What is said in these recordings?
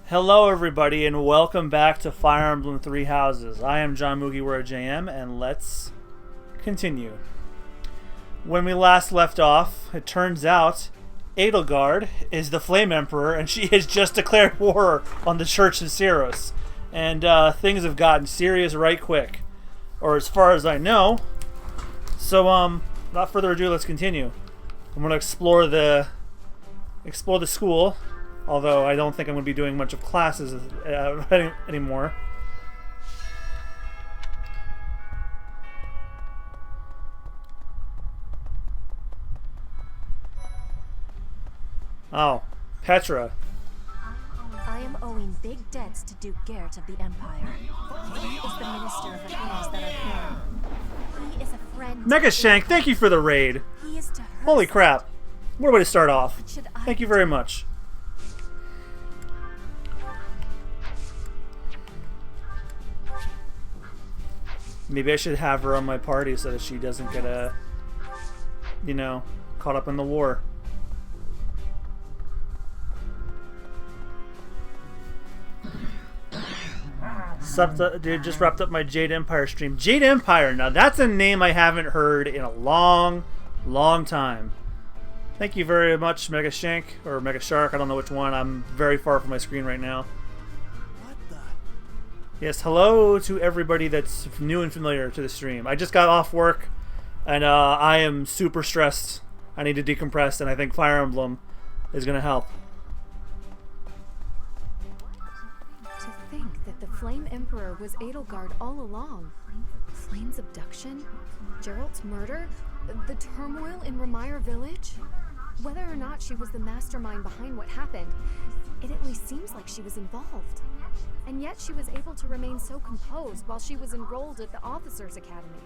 Hello everybody and welcome back to Fire Emblem Three Houses. I am John MugiwaraJM and let's continue. When we last left off, it turns out Edelgard is the Flame Emperor and she has just declared war on the Church of Ceros. And things have gotten serious right quick. Or as far as I know. So without further ado, let's continue. I'm going to explore the school. Although I don't think I'm going to be doing much of classes anymore. Oh, Petra. I am owing big debts to Duke Garrett of the Empire. He is the Minister of Affairs that are here. He is a friend. Mega Shank, thank you for the raid. He is to her. Holy crap. What a way to start off. Thank you very much. Maybe I should have her on my party so that she doesn't get caught up in the war. Dude, just wrapped up my Jade Empire stream. Jade Empire, now that's a name I haven't heard in a long, long time. Thank you very much, Mega Shank, or Mega Shark, I don't know which one. I'm very far from my screen right now. Yes, hello to everybody that's new and familiar to the stream. I just got off work, and I am super stressed. I need to decompress, and I think Fire Emblem is going to help. To think that the Flame Emperor was Edelgard all along. Flame's abduction? Geralt's murder? The turmoil in Remire Village? Whether or not she was the mastermind behind what happened, it at least seems like she was involved. And yet she was able to remain so composed while she was enrolled at the Officers' Academy.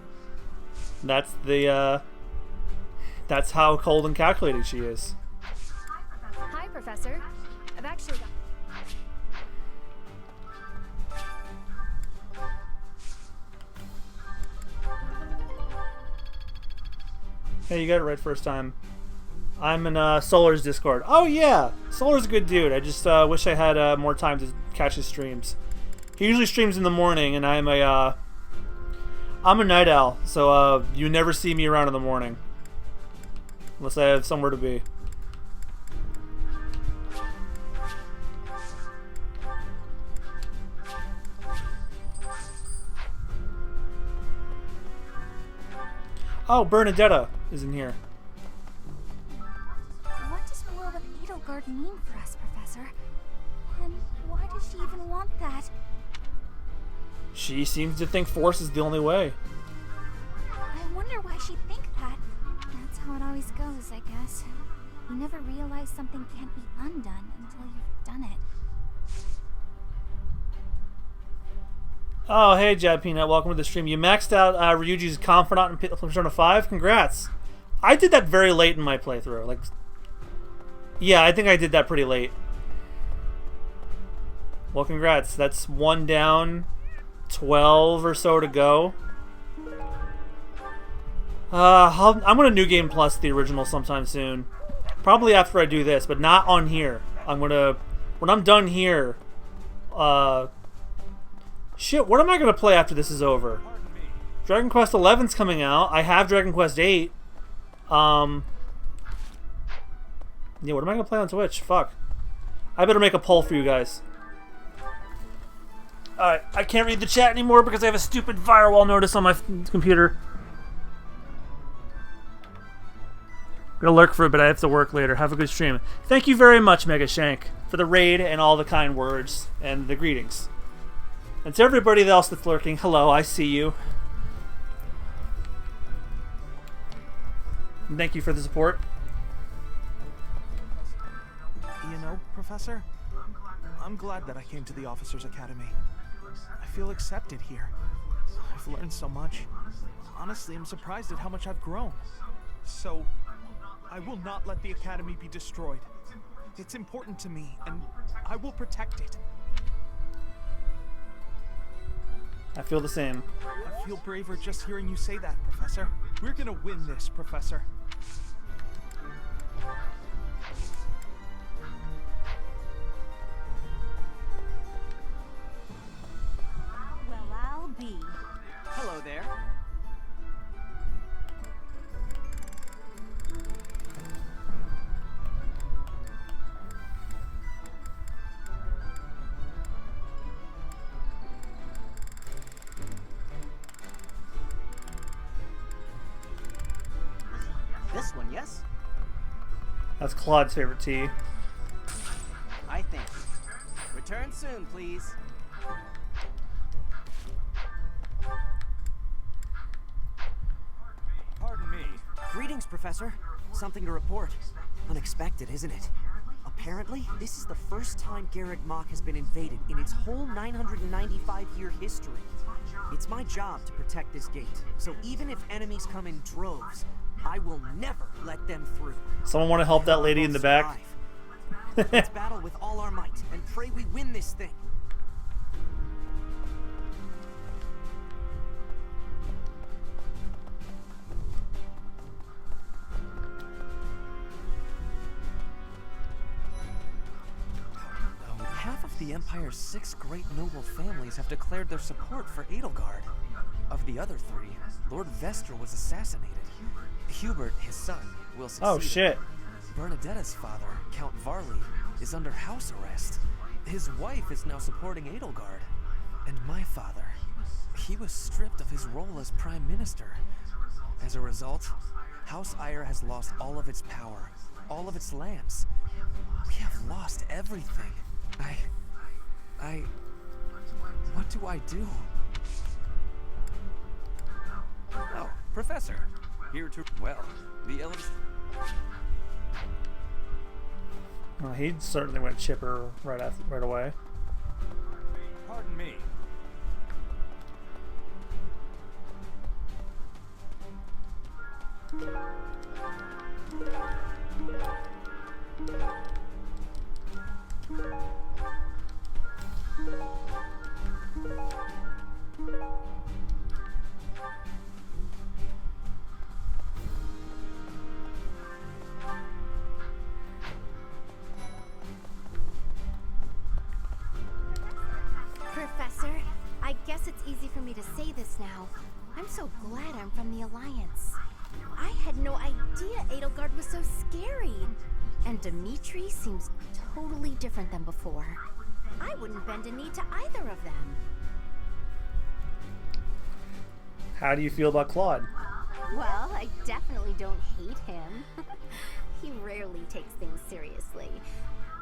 That's how cold and calculated she is. Hi, Professor. I've actually got... Hey, you got it right first time. I'm in Solar's Discord. Oh yeah, Solar's a good dude. I just wish I had more time to catch his streams. He usually streams in the morning, and I'm a night owl, so you never see me around in the morning unless I have somewhere to be. Oh, Bernadetta is in here. What does the world of Edelgard mean for us, Professor? And why does she even want that? She seems to think force is the only way. I wonder why she'd think that. That's how it always goes, I guess. You never realize something can't be undone until you've done it. Oh, hey, Jad Peanut, welcome to the stream. You maxed out Ryuji's Confidant in Persona 5? Congrats. I did that very late in my playthrough. Yeah, I think I did that pretty late. Well, congrats. That's one down, 12 or so to go. I'm gonna New Game Plus the original sometime soon. Probably after I do this, but not on here. When I'm done here, shit, what am I gonna play after this is over? Dragon Quest XI's coming out. I have Dragon Quest VIII. Yeah, what am I gonna play on Twitch? Fuck. I better make a poll for you guys. Alright, I can't read the chat anymore because I have a stupid firewall notice on my computer. I'm gonna lurk for a bit, I have to work later. Have a good stream. Thank you very much, Mega Shank, for the raid and all the kind words and the greetings. And to everybody else that's lurking, hello, I see you. And thank you for the support. You know, Professor, I'm glad that I came to the Officers' Academy. I feel accepted here. I've learned so much. Honestly, I'm surprised at how much I've grown. So, I will not let the Academy be destroyed. It's important to me, and I will protect it. I feel the same. I feel braver just hearing you say that, Professor. We're gonna win this, Professor. That's Claude's favorite tea. I think. Return soon, please. Pardon me. Greetings, Professor. Something to report. Unexpected, isn't it? Apparently, this is the first time Garreg Mach has been invaded in its whole 995-year history. It's my job to protect this gate, so even if enemies come in droves, I will never let them through. Someone want to help that lady in the back? Let's battle with all our might and pray we win this thing. Half of the Empire's 6 great noble families have declared their support for Edelgard. Of the other 3, Lord Vestra was assassinated. Hubert, his son, will succeed. Oh shit. Bernadetta's father, Count Varley, is under house arrest. His wife is now supporting Edelgard. And my father, he was stripped of his role as Prime Minister. As a result, House Eyre has lost all of its power, all of its lands. We have lost everything. What do I do? Oh, Professor. Here to... Well, the eldest... Well, he certainly went chipper right away. Pardon me. Professor, I guess it's easy for me to say this now. I'm so glad I'm from the Alliance. I had no idea Edelgard was so scary. And Dimitri seems totally different than before. I wouldn't bend a knee to either of them. How do you feel about Claude? Well, I definitely don't hate him. He rarely takes things seriously.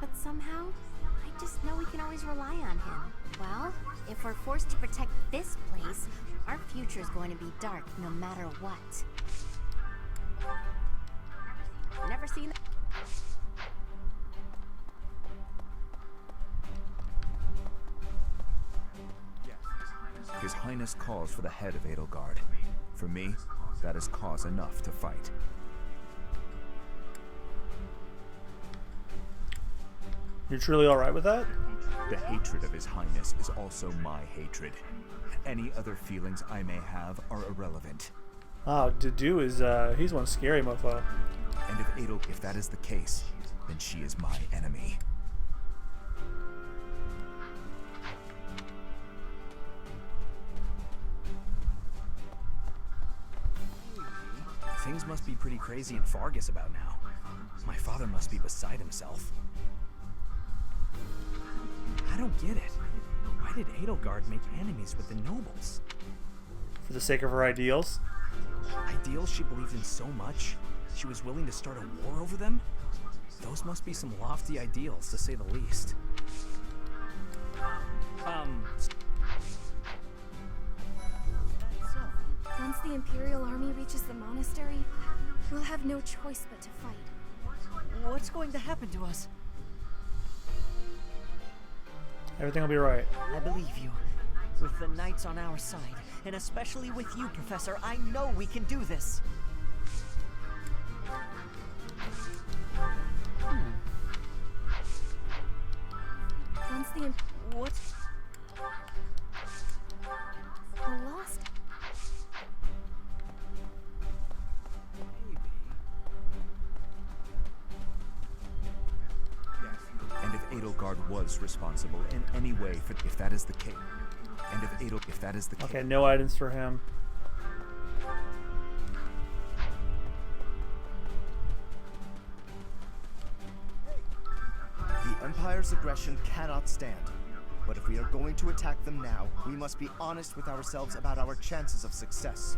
But somehow, I just know we can always rely on him. Well, if we're forced to protect this place, our future is going to be dark no matter what. Never seen that. His Highness calls for the head of Edelgard. For me, that is cause enough to fight. You're truly alright with that? The hatred of His Highness is also my hatred. Any other feelings I may have are irrelevant. Oh, Dedu is, he's one scary mofo. And if that is the case, then she is my enemy. Things must be pretty crazy in Fargus about now. My father must be beside himself. I don't get it. Why did Edelgard make enemies with the nobles? For the sake of her ideals? Ideals she believed in so much, she was willing to start a war over them? Those must be some lofty ideals, to say the least. Once the Imperial Army reaches the monastery, we'll have no choice but to fight. What's going to happen to us? Everything will be right. I believe you. With the knights on our side, and especially with you, Professor, I know we can do this. Once the What? We're lost. And if Edelgard was responsible in any way for if that is the case. And if that is the case. Okay, no items for him. The Empire's aggression cannot stand. But if we are going to attack them now, we must be honest with ourselves about our chances of success.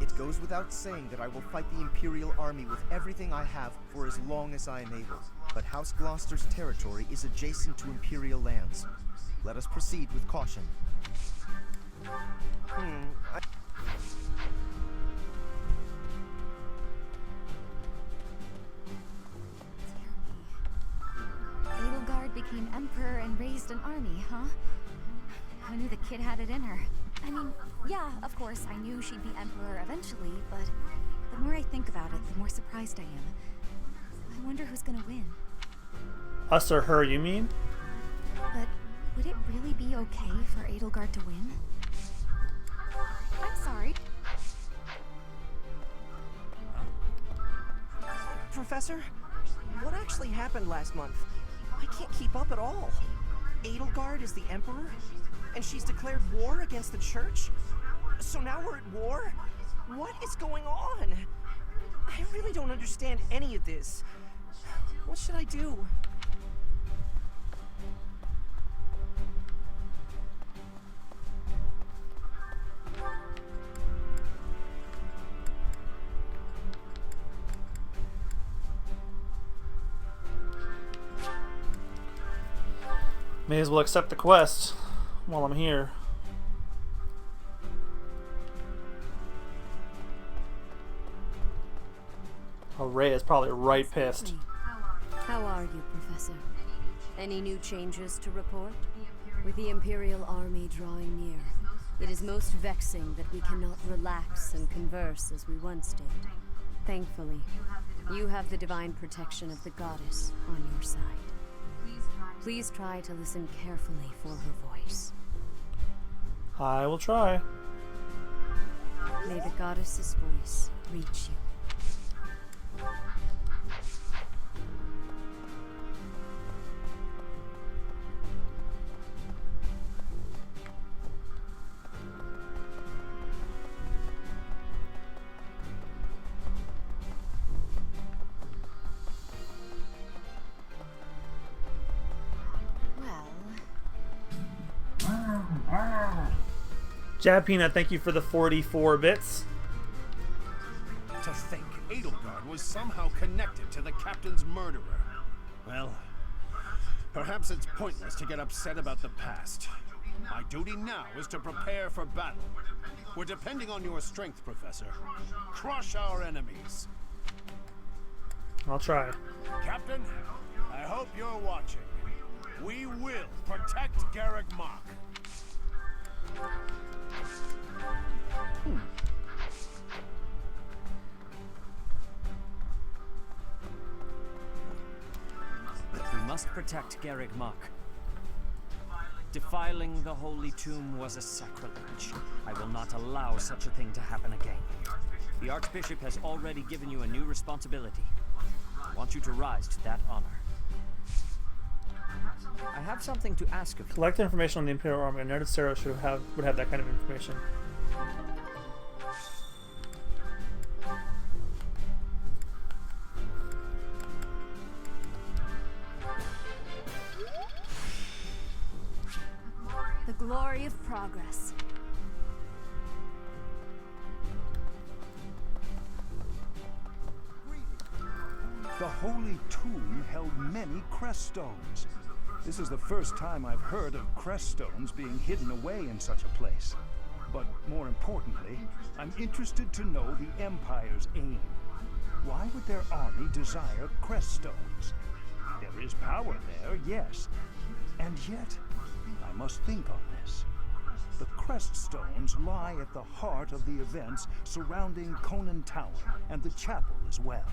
It goes without saying that I will fight the Imperial army with everything I have for as long as I am able. But House Gloucester's territory is adjacent to Imperial lands. Let us proceed with caution. Edelgard became emperor and raised an army, huh? Who knew the kid had it in her? I mean, yeah, of course, I knew she'd be emperor eventually, but the more I think about it, the more surprised I am. I wonder who's gonna win. Us or her, you mean? But would it really be okay for Edelgard to win? I'm sorry. Professor, what actually happened last month? I can't keep up at all. Edelgard is the Emperor? And she's declared war against the Church? So now we're at war? What is going on? I really don't understand any of this. What should I do? May as well accept the quest while I'm here. Oh, Ray is probably right pissed. How are you, Professor? Any new changes to report? With the Imperial army drawing near, it is most vexing that we cannot relax and converse as we once did. Thankfully, you have the divine protection of the goddess on your side. Please try to listen carefully for her voice. I will try. May the goddess's voice reach you. Jab Peanut, thank you for the 44 bits. To think Edelgard was somehow connected to the captain's murderer. Well, perhaps it's pointless to get upset about the past. My duty now is to prepare for battle. We're depending on your strength, Professor. Crush our enemies. I'll try. Captain, I hope you're watching. We will protect Garrick Mach. We must protect Garrick Mach. Defiling the holy tomb was a sacrilege. I will not allow such a thing to happen again. The Archbishop has already given you a new responsibility. I want you to rise to that honor. I have something to ask of you. Collect information on the Imperial Army. A nerded Sarah would have that kind of information. The glory of progress. The Holy Tomb held many crest stones. This is the first time I've heard of crest stones being hidden away in such a place. But more importantly, I'm interested to know the Empire's aim. Why would their army desire crest stones? There is power there, yes. And yet, I must think on this. The crest stones lie at the heart of the events surrounding Conan Tower and the chapel as well.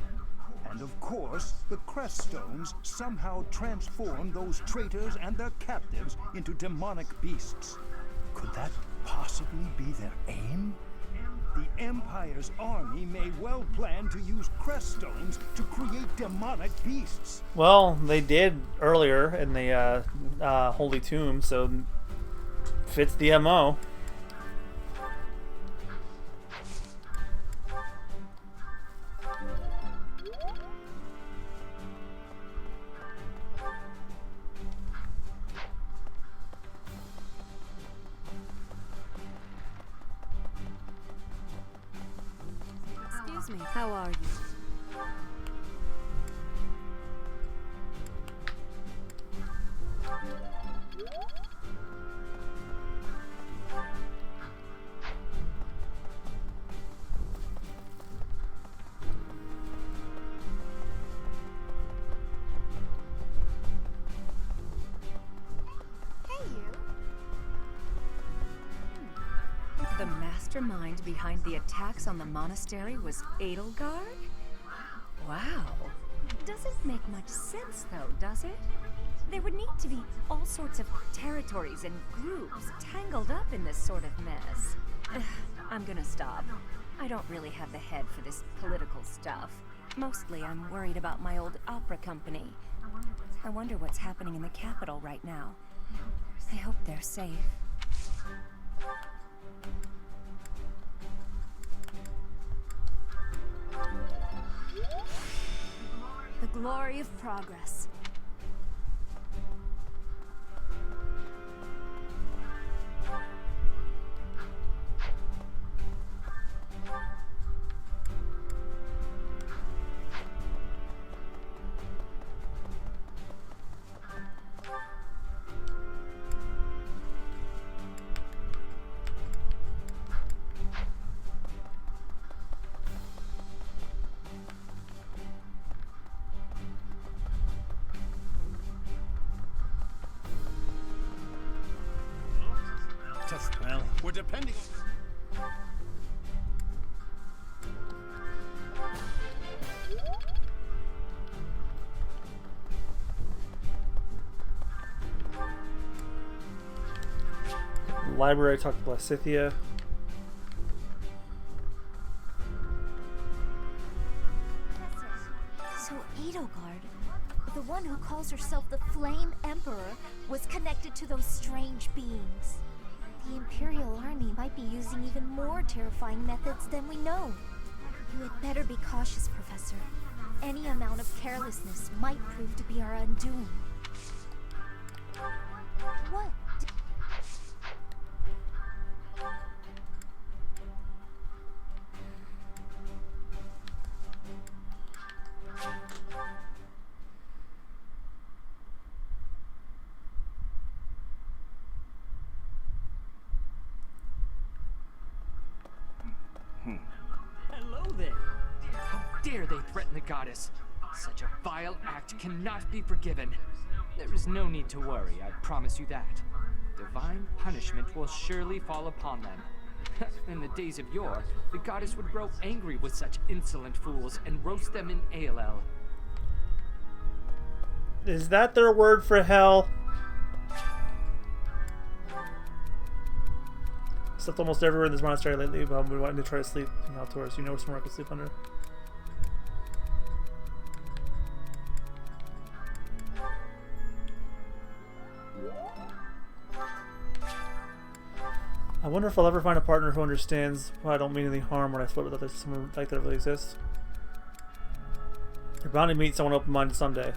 And of course, the crest stones somehow transform those traitors and their captives into demonic beasts. Could that possibly be their aim? The Empire's army may well plan to use crest stones to create demonic beasts. Well, they did earlier in the Holy Tomb, so fits the MO. me. How are you? The mastermind behind the attacks on the monastery was Edelgard? Wow. Doesn't make much sense though, does it? There would need to be all sorts of territories and groups tangled up in this sort of mess. I'm gonna stop. I don't really have the head for this political stuff. Mostly I'm worried about my old opera company. I wonder what's happening in the capital right now. I hope they're safe. The glory of progress. Well, we're depending. Library, talk to Blasithia. So Edelgard, the one who calls herself the Flame Emperor, was connected to those strange beings. The Imperial Army might be using even more terrifying methods than we know. You had better be cautious, Professor. Any amount of carelessness might prove to be our undoing. What? Hello there! How dare they threaten the goddess? Such a vile act cannot be forgiven. There is no need to worry, I promise you that. Divine punishment will surely fall upon them. In the days of yore, the goddess would grow angry with such insolent fools and roast them in ALL. Is that their word for hell? Slept almost everywhere in this monastery lately, but I've been wanting to try to sleep outdoors. You know somewhere I can sleep under? I wonder if I'll ever find a partner who understands why I don't mean any harm when I flirt with others. Someone like that really exists. You're bound to meet someone open-minded someday.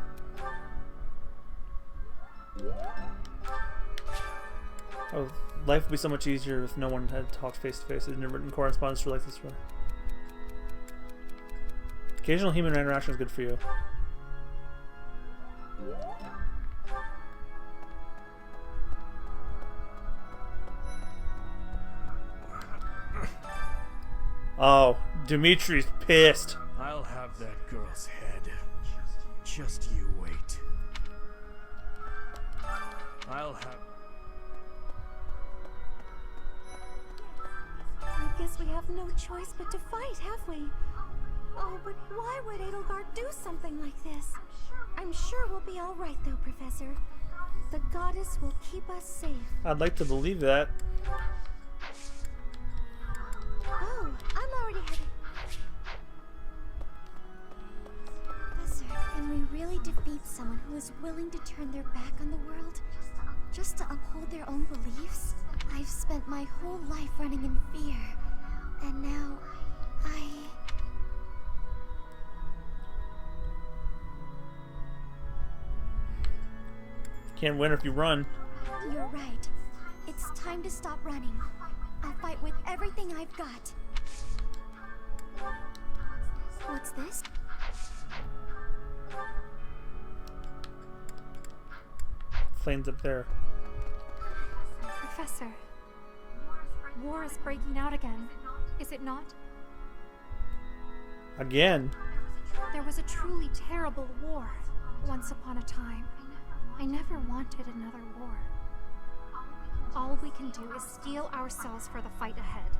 Oh, life would be so much easier if no one had talked face-to-face and written correspondence for like this way. Occasional human interaction is good for you. Oh, Dimitri's pissed. I'll have that girl's head. Just you wait. I'll have... I guess we have no choice but to fight, have we? Oh, but why would Edelgard do something like this? I'm sure we'll be all right, though, Professor. The goddess will keep us safe. I'd like to believe that. Oh, I'm already headed. Professor, can we really defeat someone who is willing to turn their back on the world just to uphold their own beliefs? I've spent my whole life running in fear, and now Can't win if you run. You're right. It's time to stop running. I'll fight with everything I've got. What's this? Flames up there. Professor, war is breaking out again, is it not? Again? There was a truly terrible war once upon a time. I never wanted another war. All we can do is steel ourselves for the fight ahead.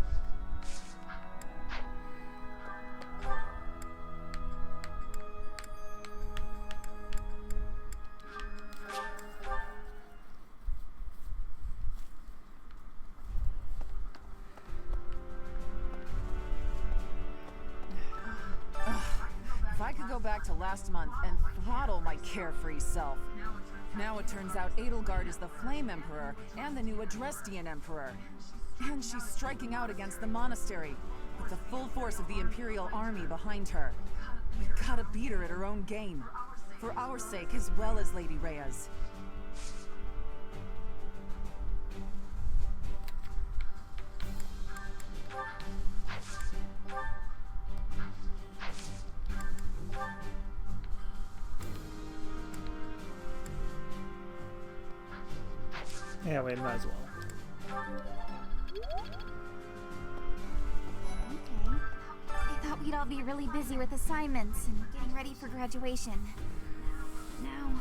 If I could go back to last month and throttle my carefree self. Now it turns out Edelgard is the Flame Emperor and the new Adrestian Emperor. And she's striking out against the monastery, with the full force of the Imperial army behind her. We gotta beat her at her own game. For our sake as well as Lady Rhea's. Yeah, we might as well. Okay. I thought we'd all be really busy with assignments and getting ready for graduation. Now...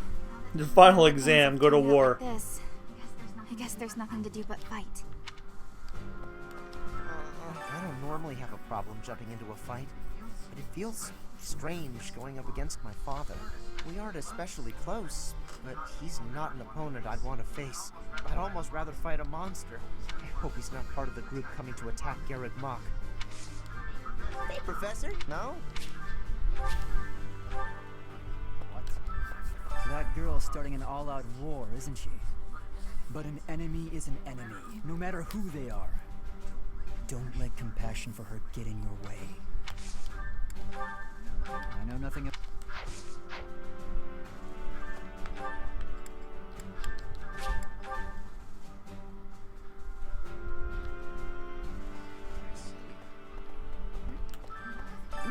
The final exam, go to war. Like this. I guess there's nothing to do but fight. I don't normally have a problem jumping into a fight, but it feels strange going up against my father. We aren't especially close, but he's not an opponent I'd want to face. I'd almost rather fight a monster. I hope he's not part of the group coming to attack Garreg Mach. Hey, Professor. No? What? That girl's starting an all-out war, isn't she? But an enemy is an enemy, no matter who they are. Don't let compassion for her get in your way. I know nothing of...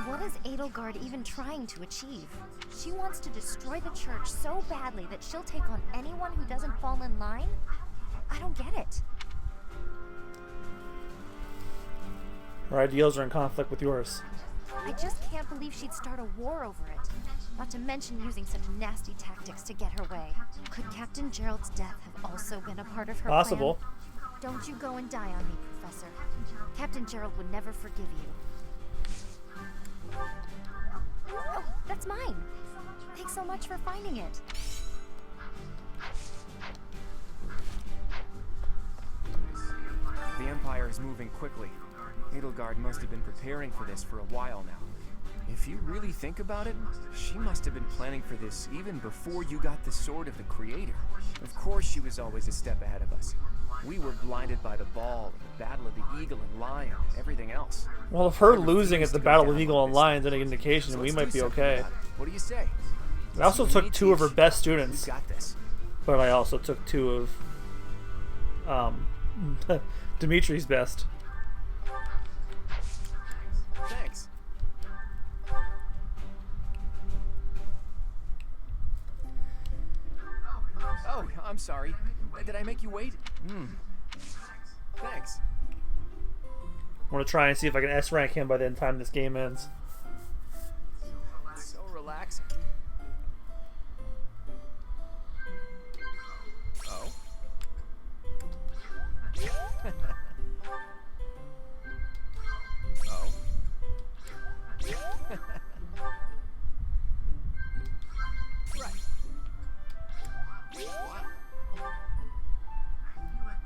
What is Edelgard even trying to achieve? She wants to destroy the church so badly that she'll take on anyone who doesn't fall in line? I don't get it. Her ideals are in conflict with yours. I just can't believe she'd start a war over it. Not to mention using such nasty tactics to get her way. Could Captain Gerald's death have also been a part of her Possible. plan? Don't you go and die on me, Professor. Captain Gerald would never forgive you. Oh, that's mine. Thanks so much for finding it. The Empire is moving quickly. Edelgard must have been preparing for this for a while now. If you really think about it, she must have been planning for this even before you got the Sword of the Creator. Of course she was always a step ahead of us. We were blinded by the ball, the Battle of the Eagle and Lion, everything else. Well, if her losing at the Battle of Eagle and Lion is any indication, we might be okay. What do you say? I also took two of her best students. Got this. But I also took two of Dimitri's best. Thanks. Oh, I'm sorry. Did I make you wait? Thanks. I want to try and see if I can S-rank him by the time this game ends. So relaxing. Oh? Oh? Right. Wow.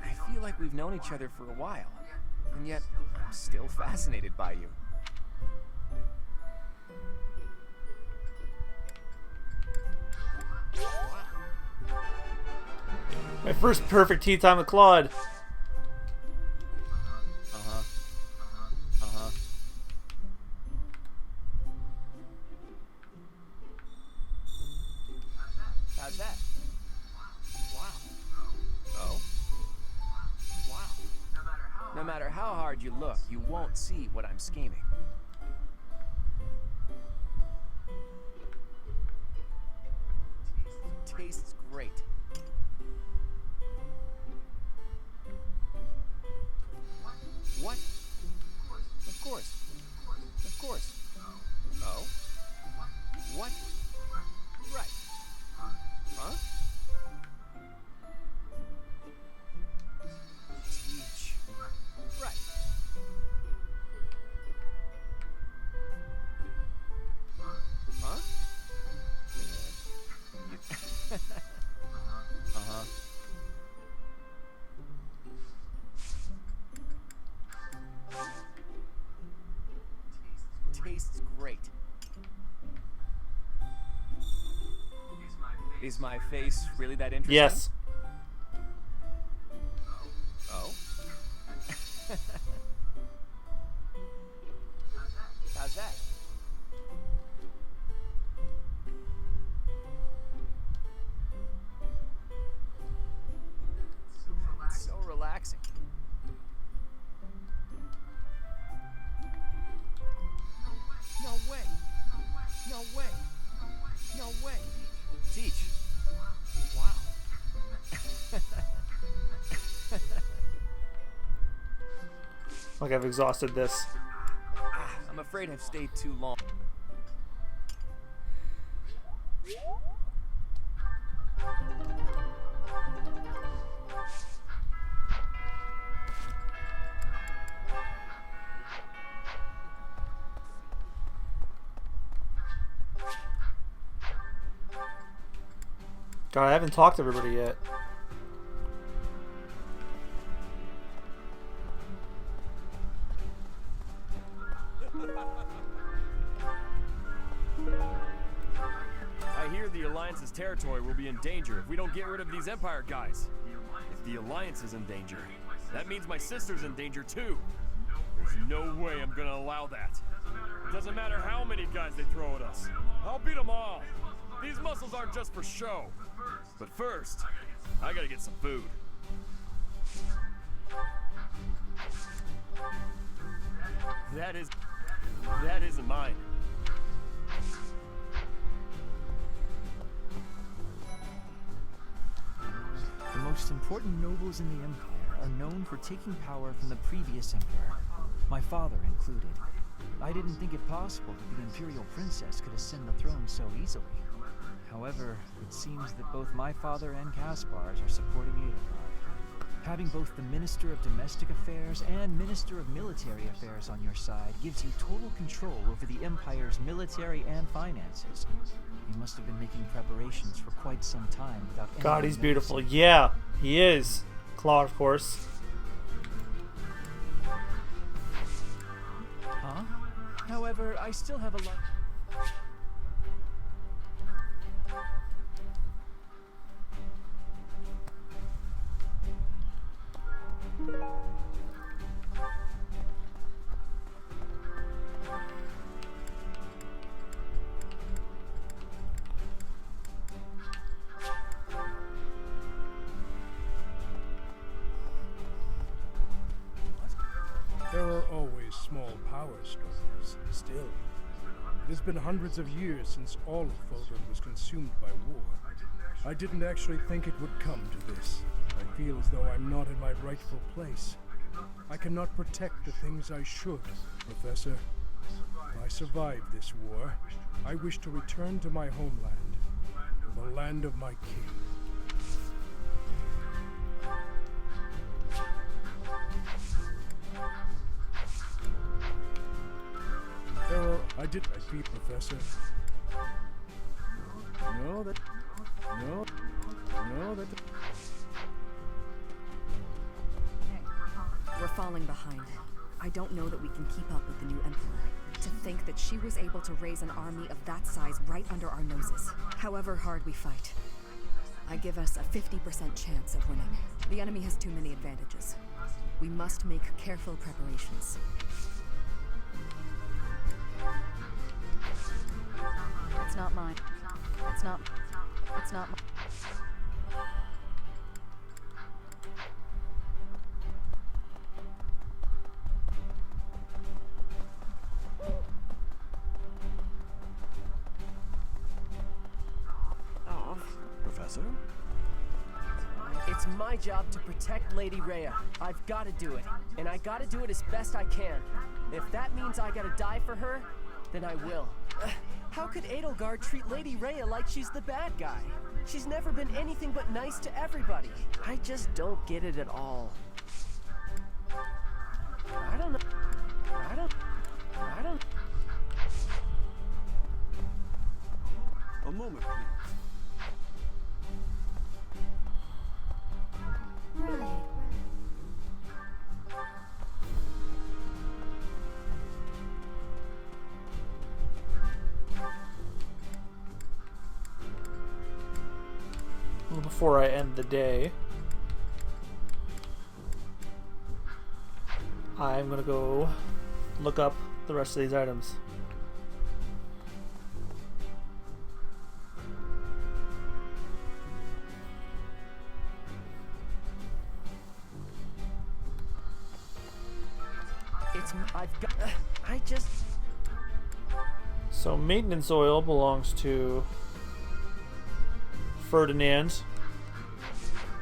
I feel like we've known each other for a while, and yet I'm still fascinated by you. My first perfect tea time with Claude. Uh-huh. Uh-huh. How's that? Wow. Oh? Wow. No matter how hard you look, you won't see what I'm scheming. Is my face really that interesting? Yes. Oh? How's that? It's so relaxing. No way. No way. No way. Teach. Wow. Like I've exhausted this. I'm afraid I've stayed too long. God, I haven't talked to everybody yet. I hear the Alliance's territory will be in danger if we don't get rid of these Empire guys. If the Alliance is in danger, that means my sister's in danger too. There's no way I'm gonna allow that. It doesn't matter how many guys they throw at us. I'll beat them all. These muscles aren't just for show. But first, I gotta get some food. That isn't mine. The most important nobles in the Empire are known for taking power from the previous Emperor, my father included. I didn't think it possible that the Imperial Princess could ascend the throne so easily. However, it seems that both my father and Caspar's are supporting Edelgard. Having both the Minister of Domestic Affairs and Minister of Military Affairs on your side gives you total control over the Empire's military and finances. You must have been making preparations for quite some time without anyone God, he's beautiful. noticing. Yeah, he is. Claude, of course. Huh? However, I still have a lot... There are always small power struggles, still. It has been hundreds of years since all of Fulgrim was consumed by war. I didn't actually think it would come to this. I feel as though I'm not in my rightful place. I cannot protect the things I should, Professor. If I survive this war, I wish to return to my homeland, to the land of my king. I feel, Professor. No, that... We're falling behind. I don't know that we can keep up with the new Emperor. To think that she was able to raise an army of that size right under our noses. However hard we fight, I give us a 50% chance of winning. The enemy has too many advantages. We must make careful preparations. It's not mine. It's not mine. Professor? It's my job to protect Lady Rhea. I've got to do it, and I got to do it as best I can. If that means I gotta die for her, then I will. How could Edelgard treat Lady Rhea like she's the bad guy? She's never been anything but nice to everybody. I just don't get it at all. I don't know. A moment, please. Right. before I end the day, I'm gonna go look up the rest of these items. So maintenance oil belongs to Ferdinand.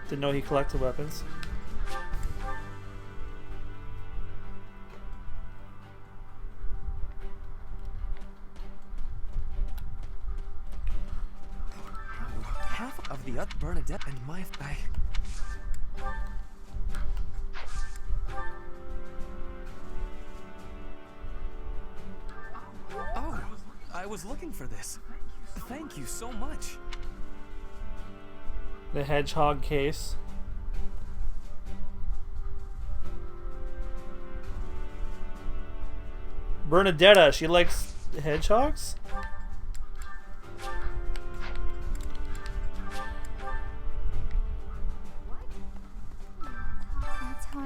Didn't know he collected weapons. Half of the Bernadette and my... Oh, I was looking for this. Thank you so much. The hedgehog case. Bernadetta, she likes hedgehogs? That's how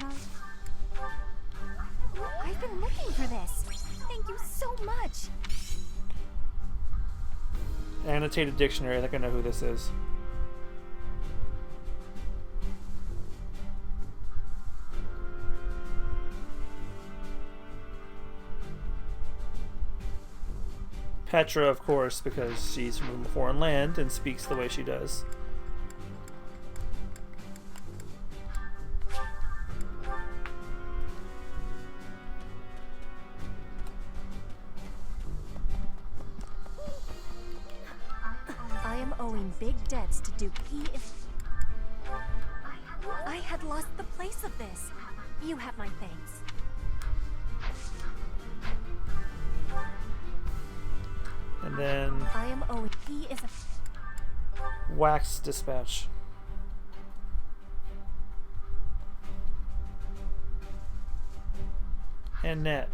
I've been looking for this. Thank you so much. Annotated dictionary. I think I know who this is. Petra, of course, because she's from a foreign land and speaks the way she does. I am owing big debts to Duke. I had lost the place of this. You have my thanks. And then I am owing. He is a wax dispatch. And net.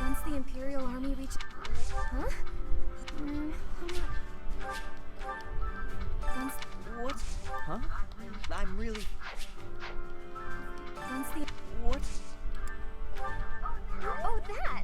Once the Imperial Army reaches... Huh? What? Huh? I'm really... Once the... What? Oh, that!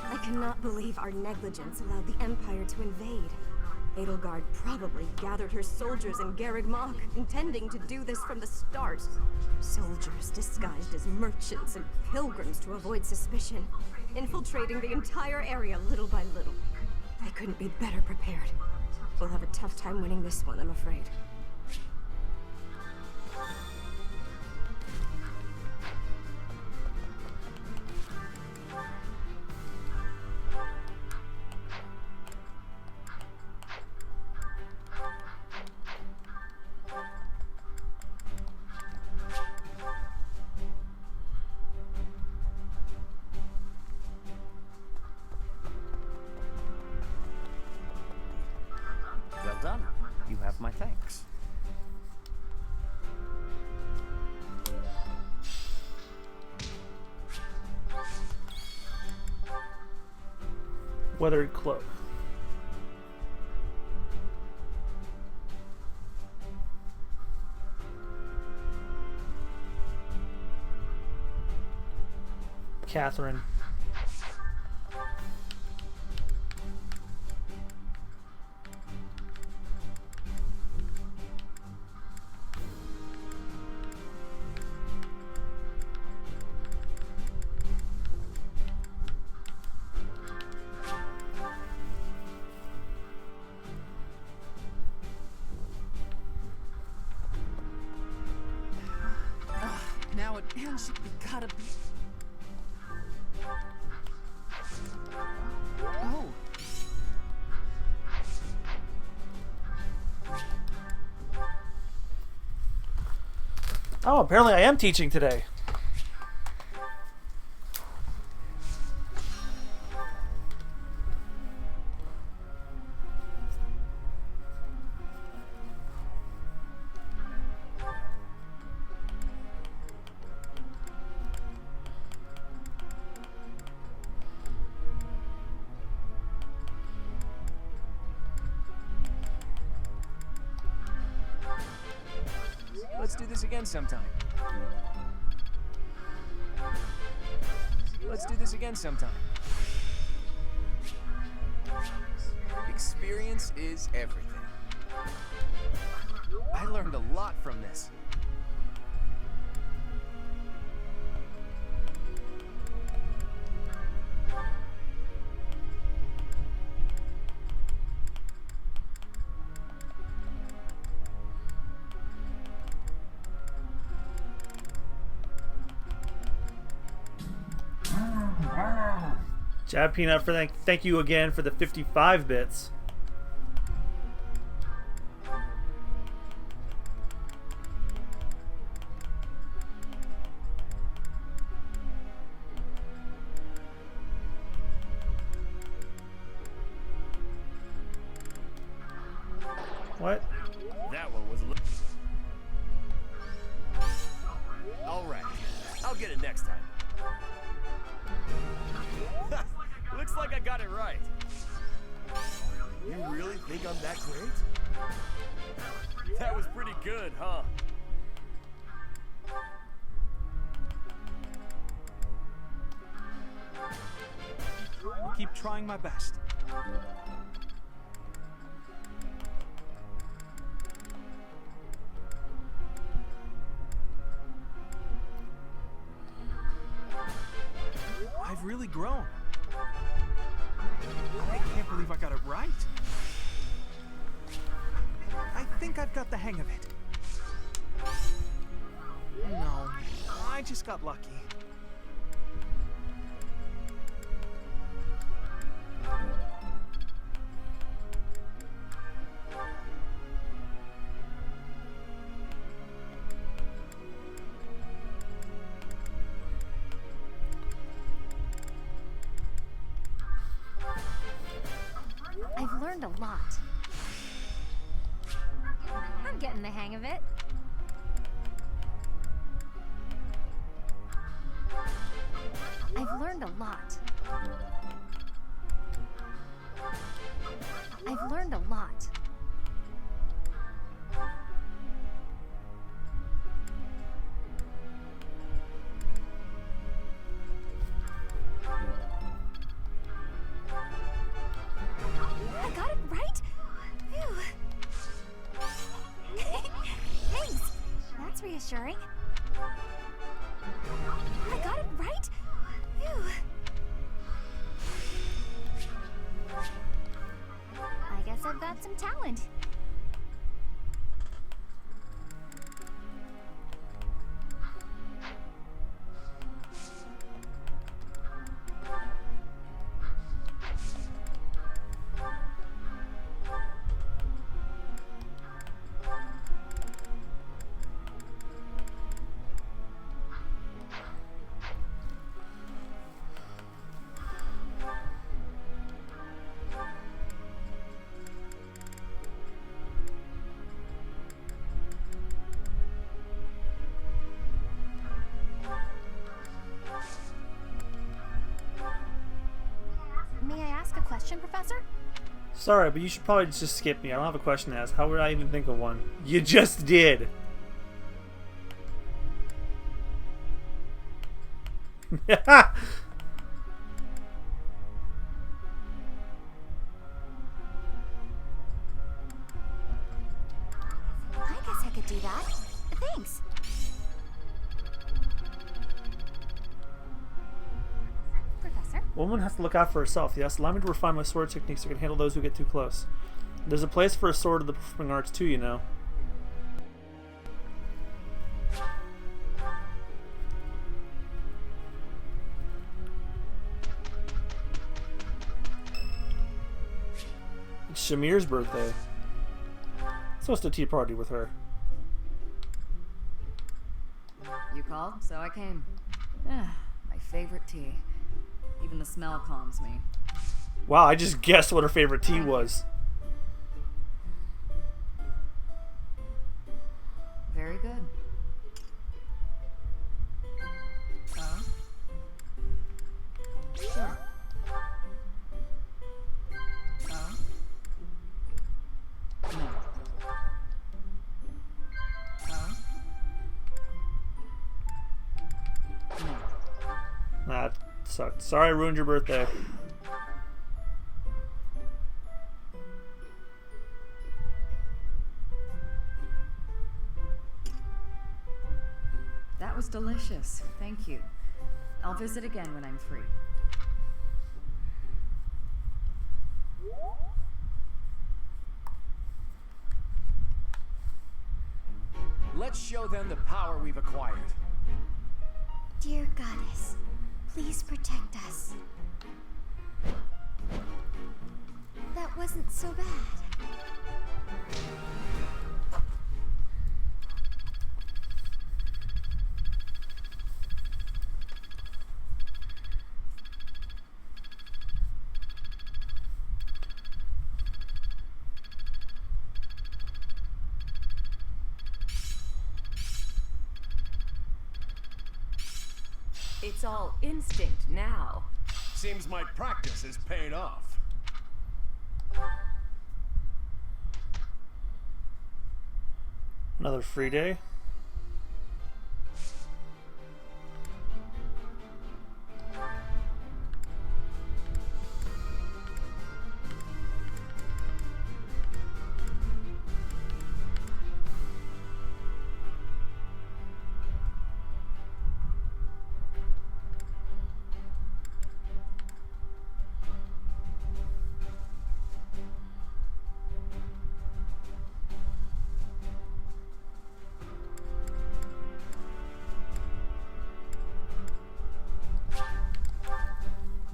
I cannot believe our negligence allowed the Empire to invade. Edelgard probably gathered her soldiers in Garreg-Mach, intending to do this from the start. Soldiers disguised as merchants and pilgrims to avoid suspicion, infiltrating the entire area little by little. They couldn't be better prepared. We'll have a tough time winning this one, I'm afraid. Well done. You have my thanks. Weathered cloak. Catherine. Now it gotta be. Oh, apparently I am teaching today. Let's do this again sometime. Let's do this again sometime. Experience is everything. I learned a lot from this. Jab Peanut for thank you again for the 55 bits. What? That one was all right. I'll get it next time. Looks like I got it right. You really think I'm that great? That was pretty good, huh? I'll keep trying my best. I've really grown. I can't believe I got it right. I think I've got the hang of it. No, I just got lucky. I've learned a lot. I'm getting the hang of it. I've learned a lot. I've learned a lot. I got it right? Phew. Thanks. That's reassuring. I got it right? Phew. I guess I've got some talent. May I ask a question, Professor? Sorry, but you should probably just skip me. I don't have a question to ask. How would I even think of one? You just did. I guess I could do that. Thanks. Professor? Woman has to look out for herself. Yes, allow me to refine my sword techniques so I can handle those who get too close. There's a place for a sword of the performing arts too, you know. It's Shamir's birthday. Let's host a tea party with her. You called, so I came. My favorite tea. Even the smell calms me. Wow, I just guessed what her favorite tea was. Very good. Oh? Sure. Oh? No. Oh? No. That sucked. Sorry I ruined your birthday. That was delicious. Thank you. I'll visit again when I'm free. Let's show them the power we've acquired. Dear goddess, please protect us. That wasn't so bad. It's all instinct now. Seems my practice is paid off. Another free day.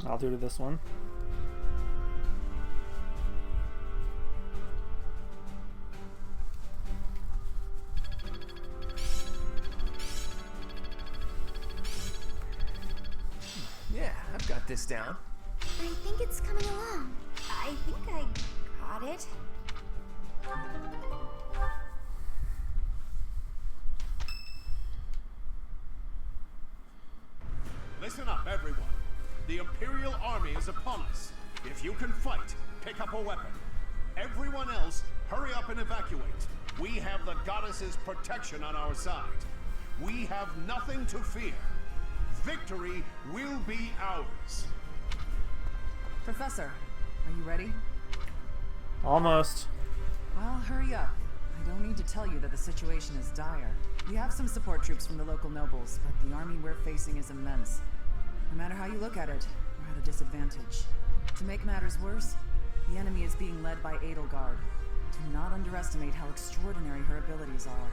I'll do this one. Yeah, I've got this down. I think it's coming along. I think I got it. Listen up, everyone. The Imperial Army is upon us. If you can fight, pick up a weapon. Everyone else, hurry up and evacuate. We have the goddess's protection on our side. We have nothing to fear. Victory will be ours. Professor, are you ready? Almost. Well, hurry up. I don't need to tell you that the situation is dire. We have some support troops from the local nobles, but the army we're facing is immense. No matter how you look at it, we're at a disadvantage. To make matters worse, the enemy is being led by Edelgard. Do not underestimate how extraordinary her abilities are.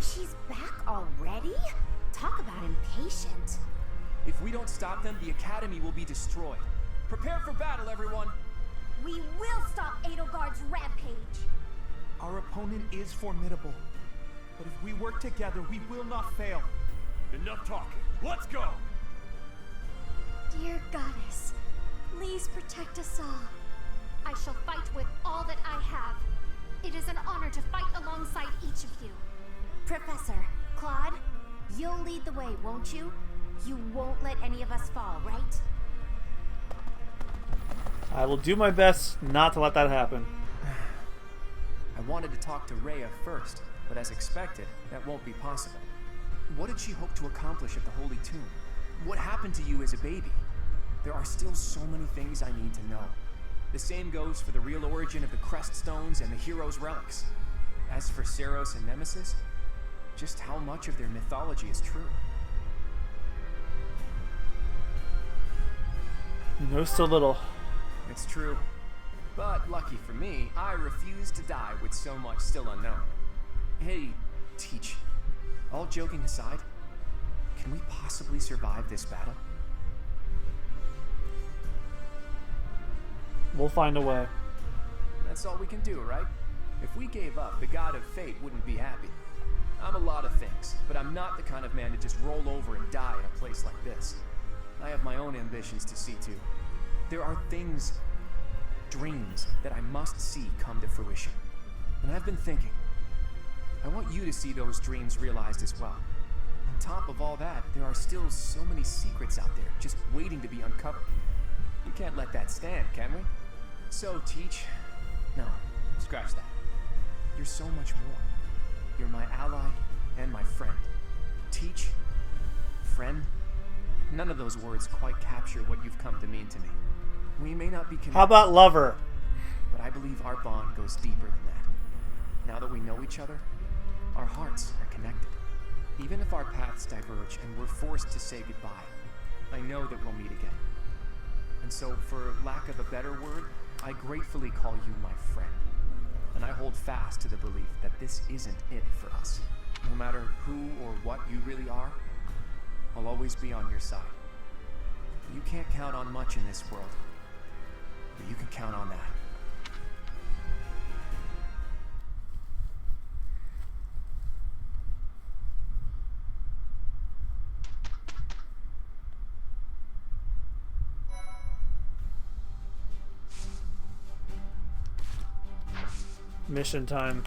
She's back already? Talk about impatient. If we don't stop them, the Academy will be destroyed. Prepare for battle, everyone! We will stop Edelgard's rampage! Our opponent is formidable, but if we work together, we will not fail. Enough talking. Let's go! Dear goddess, please protect us all. I shall fight with all that I have. It is an honor to fight alongside each of you. Professor, Claude, you'll lead the way, won't you? You won't let any of us fall, right? I will do my best not to let that happen. I wanted to talk to Rhea first, but as expected, that won't be possible. What did she hope to accomplish at the Holy Tomb? What happened to you as a baby? There are still so many things I need to know. The same goes for the real origin of the Crest Stones and the Hero's Relics. As for Seros and Nemesis, just how much of their mythology is true? You know so little. It's true. But lucky for me, I refuse to die with so much still unknown. Hey, Teach. All joking aside, can we possibly survive this battle? We'll find a way. That's all we can do, right? If we gave up, the god of fate wouldn't be happy. I'm a lot of things, but I'm not the kind of man to just roll over and die in a place like this. I have my own ambitions to see to. There are things, dreams, that I must see come to fruition. And I've been thinking, I want you to see those dreams realized as well. On top of all that, there are still so many secrets out there just waiting to be uncovered. We can't let that stand, can we? So, Teach, no, scratch that. You're so much more. You're my ally and my friend. Teach, friend, none of those words quite capture what you've come to mean to me. We may not be connected. How about lover? But I believe our bond goes deeper than that. Now that we know each other, our hearts are connected. Even if our paths diverge and we're forced to say goodbye, I know that we'll meet again. And so, for lack of a better word, I gratefully call you my friend. And I hold fast to the belief that this isn't it for us. No matter who or what you really are, I'll always be on your side. You can't count on much in this world, but you can count on that. Mission time.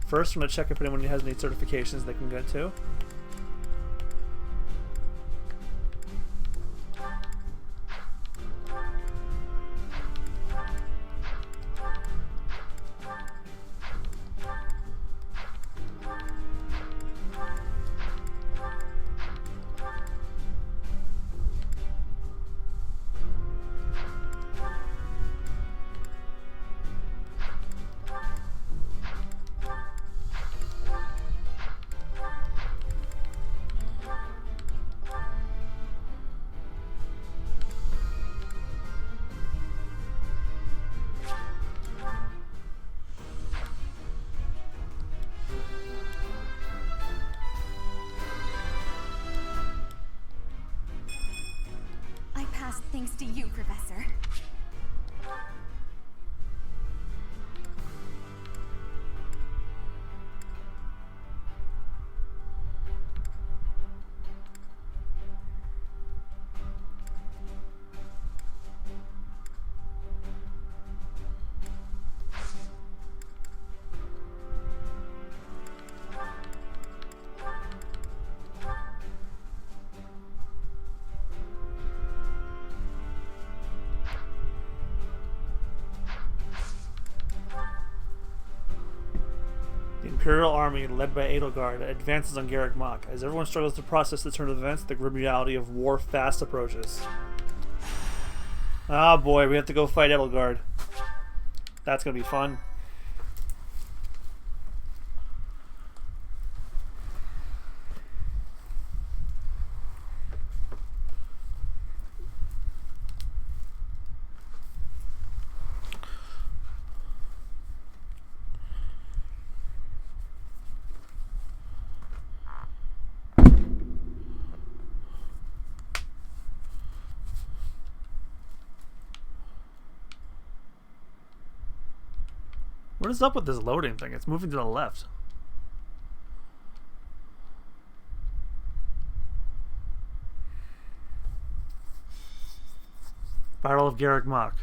First, I'm going to check if anyone has any certifications they can get to. Thanks to you, Professor. The Imperial army, led by Edelgard, advances on Garrick Mach. As everyone struggles to process the turn of events, the grim reality of war fast approaches. Ah, boy, we have to go fight Edelgard. That's gonna be fun. What is up with this loading thing? It's moving to the left. Battle of Garrick Mach.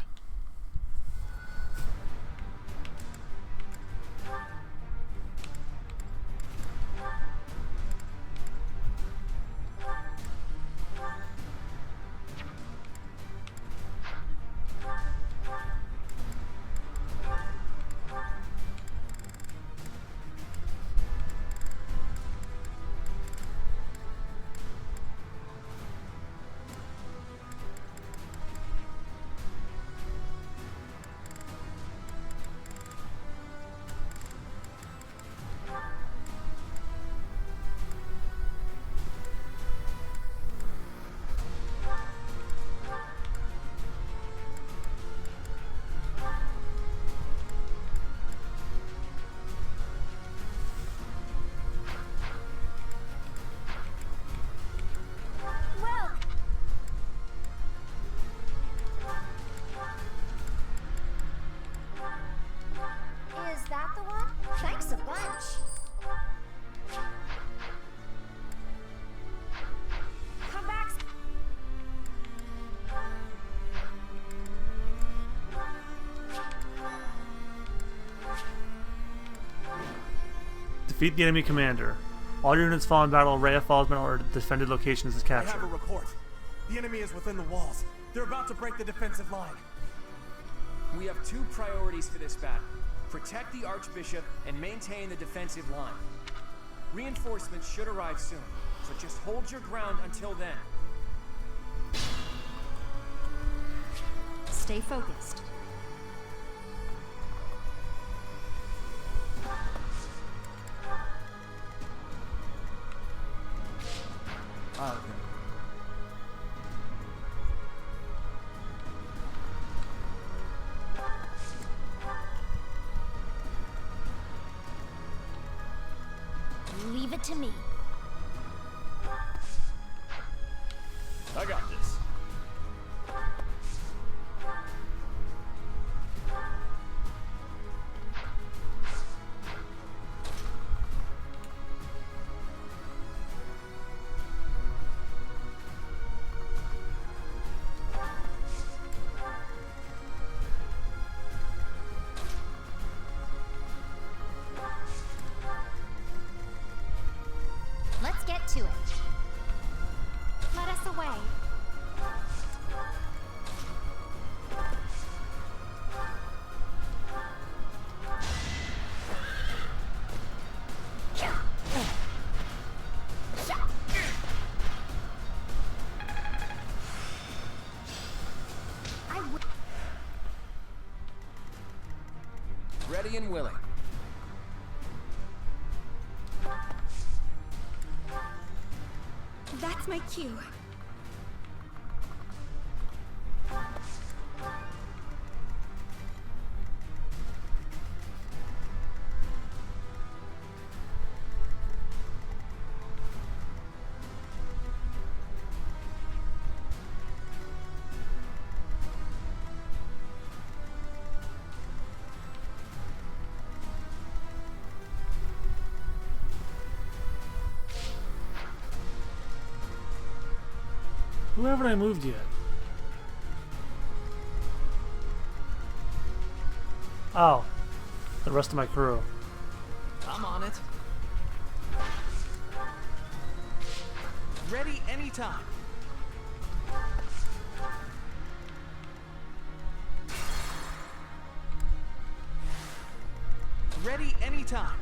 Defeat the enemy commander. All your units fall in battle. Rhea falls battle or defended locations is I captured. have a report. The enemy is within the walls. They're about to break the defensive line. We have two priorities for this battle. Protect the Archbishop and maintain the defensive line. Reinforcements should arrive soon, so just hold your ground until then. Stay focused. Okay. Leave it to me. I got this. Let's get to it. Let us away. Ready and willing. That's my cue. Who haven't I moved yet? Oh, the rest of my crew. I'm on it. Ready anytime. Ready anytime.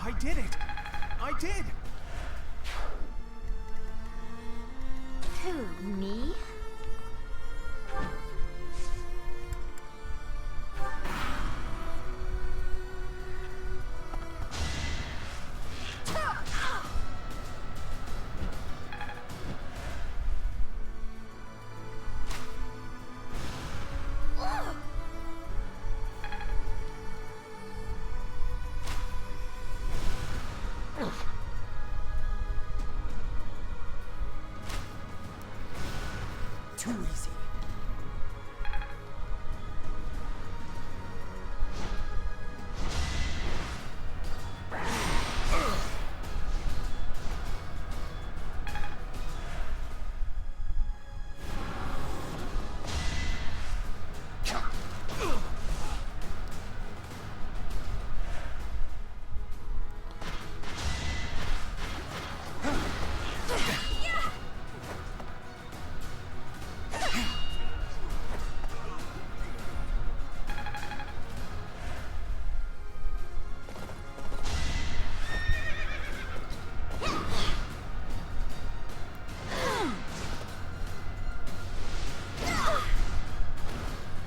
I did it! I did! Who, me? Too easy.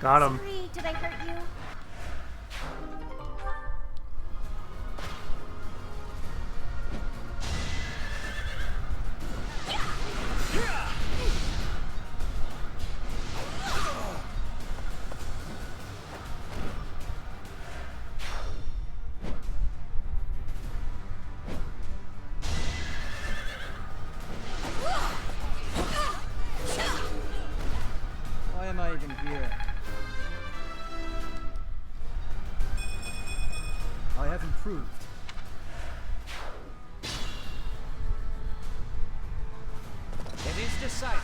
Got him. Sorry, did I hurt you? Why am I even here? I have improved. excited.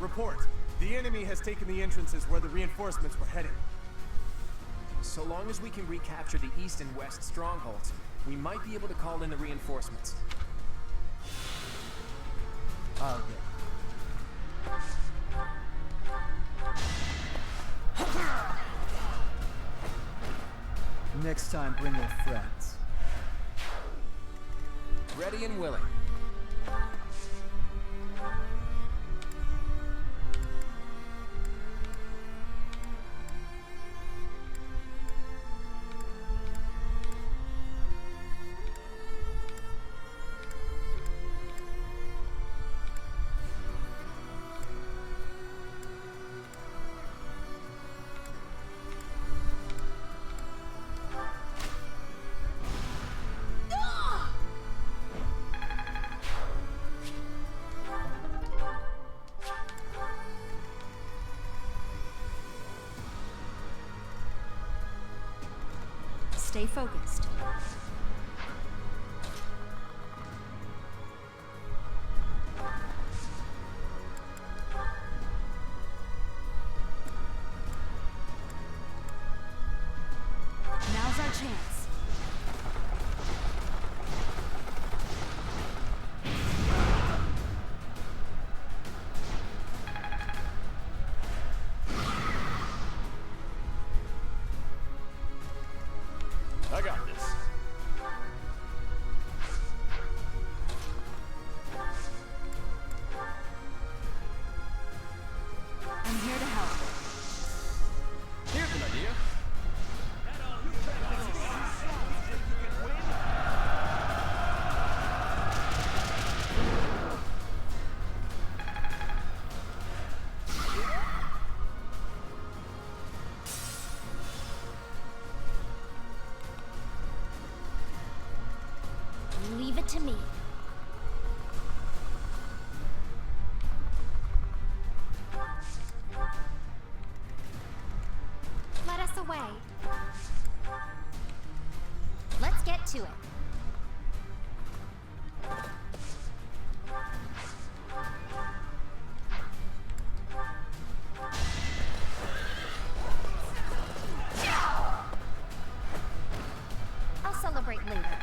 Report. The enemy has taken the entrances where the reinforcements were heading. So long as we can recapture the east and west strongholds, we might be able to call in the reinforcements. I'll get. Next time, bring your friends. Ready and willing. Stay focused. Now's our chance. I got this. I'm here to help. Here's an idea. Leave it to me. Let us away. Let's get to it. I'll celebrate later.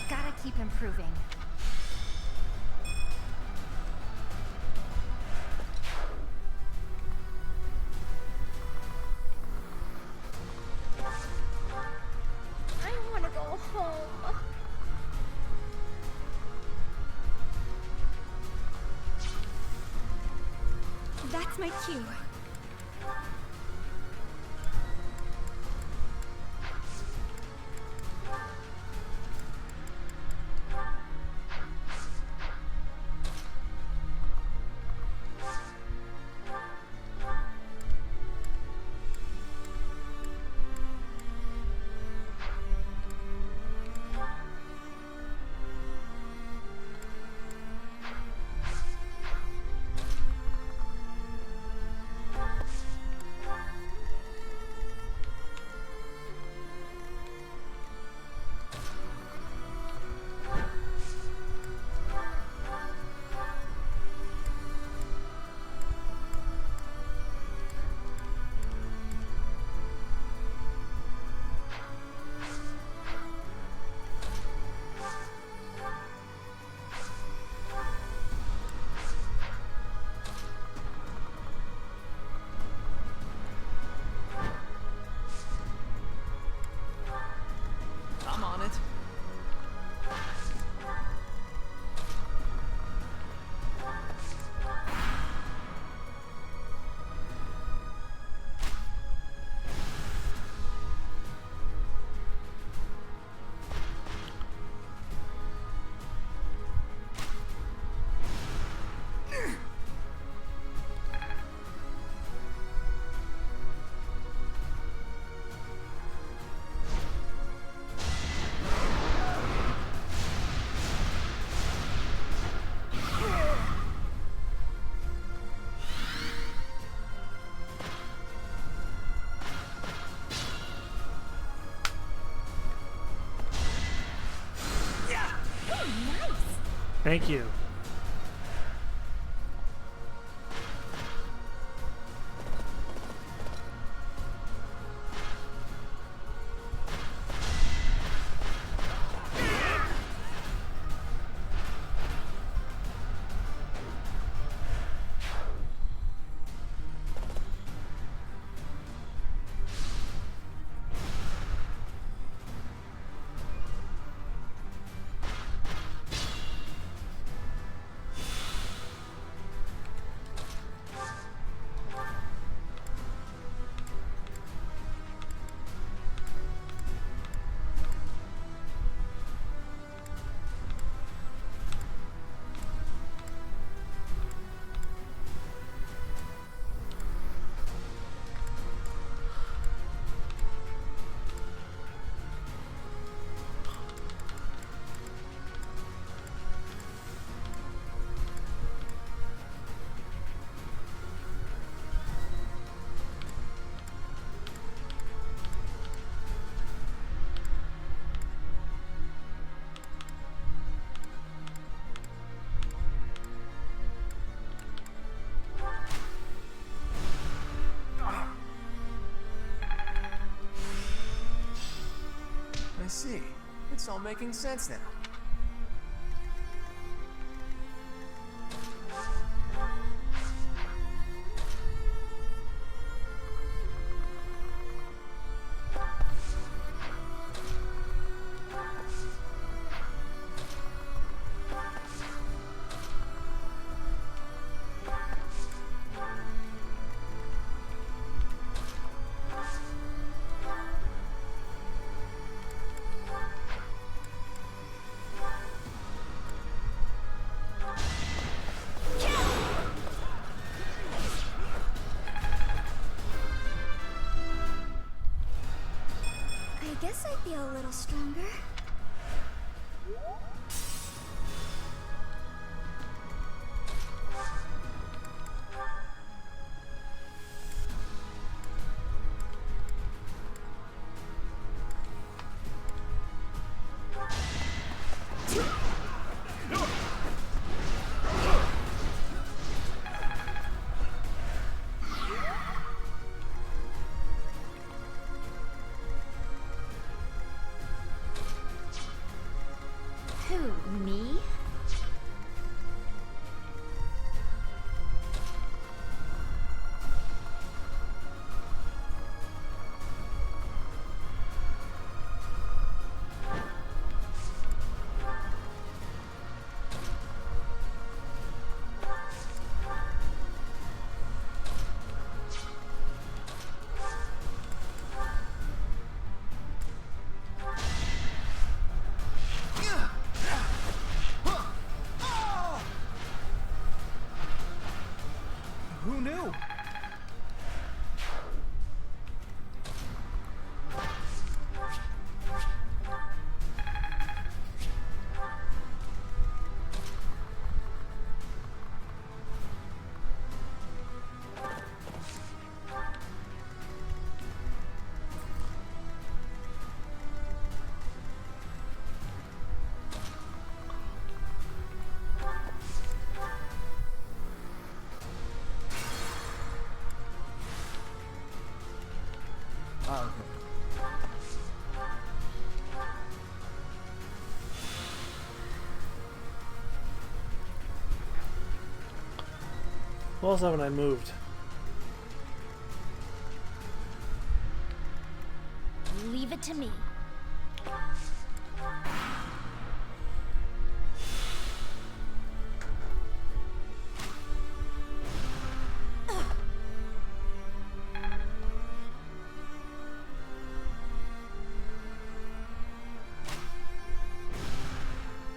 Gotta keep improving. I wanna go home. That's my cue. Thank you. I see. It's all making sense now. I guess I feel a little stronger. Who, me? Who knew? Oh, okay. What else haven't I moved? Leave it to me.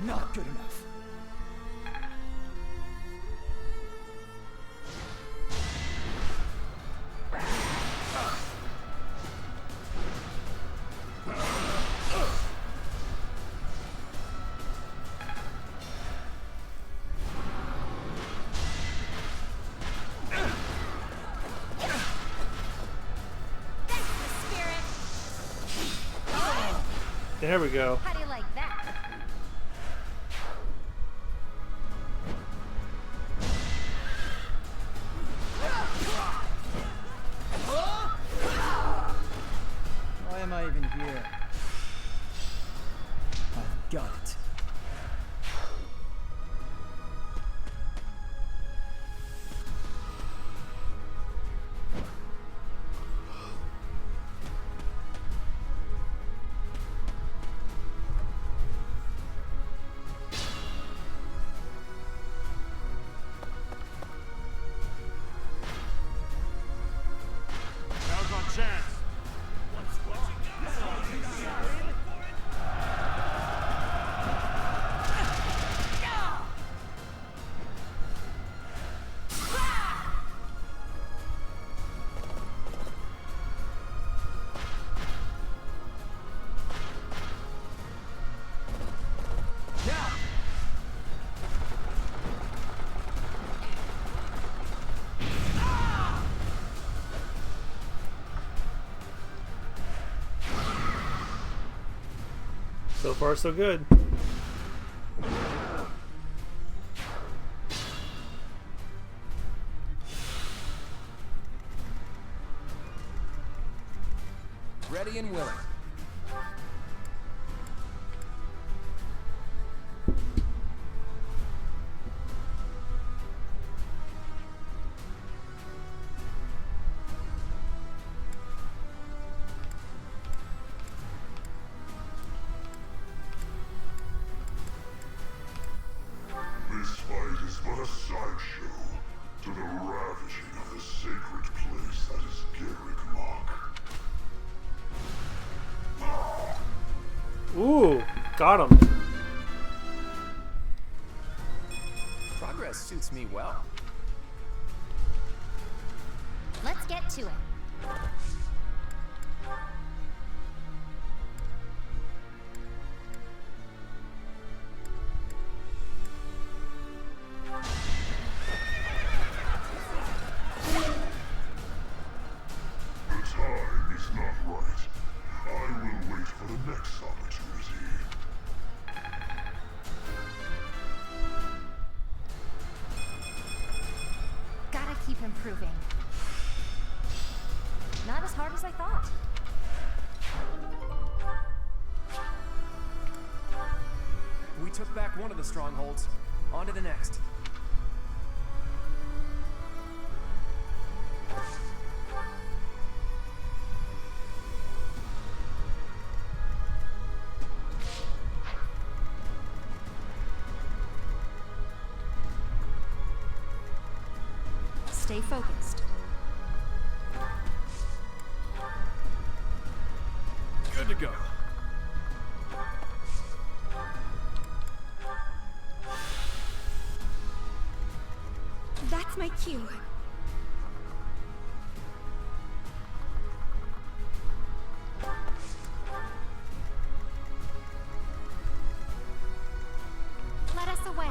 Not good enough. There we go. How do you like that? here. I've got it. Now's our chance. So far, so good. Ready and willing. This fight is but a sideshow to the ravaging of the sacred place that is Garrick Mach. Ooh, got him. Progress suits me well. Let's get to it. The time is not right. I will wait for the next opportunity. Gotta keep improving. Not as hard as I thought. We took back one of the strongholds. On to the next. Stay focused. Good to go. That's my cue. Let us away.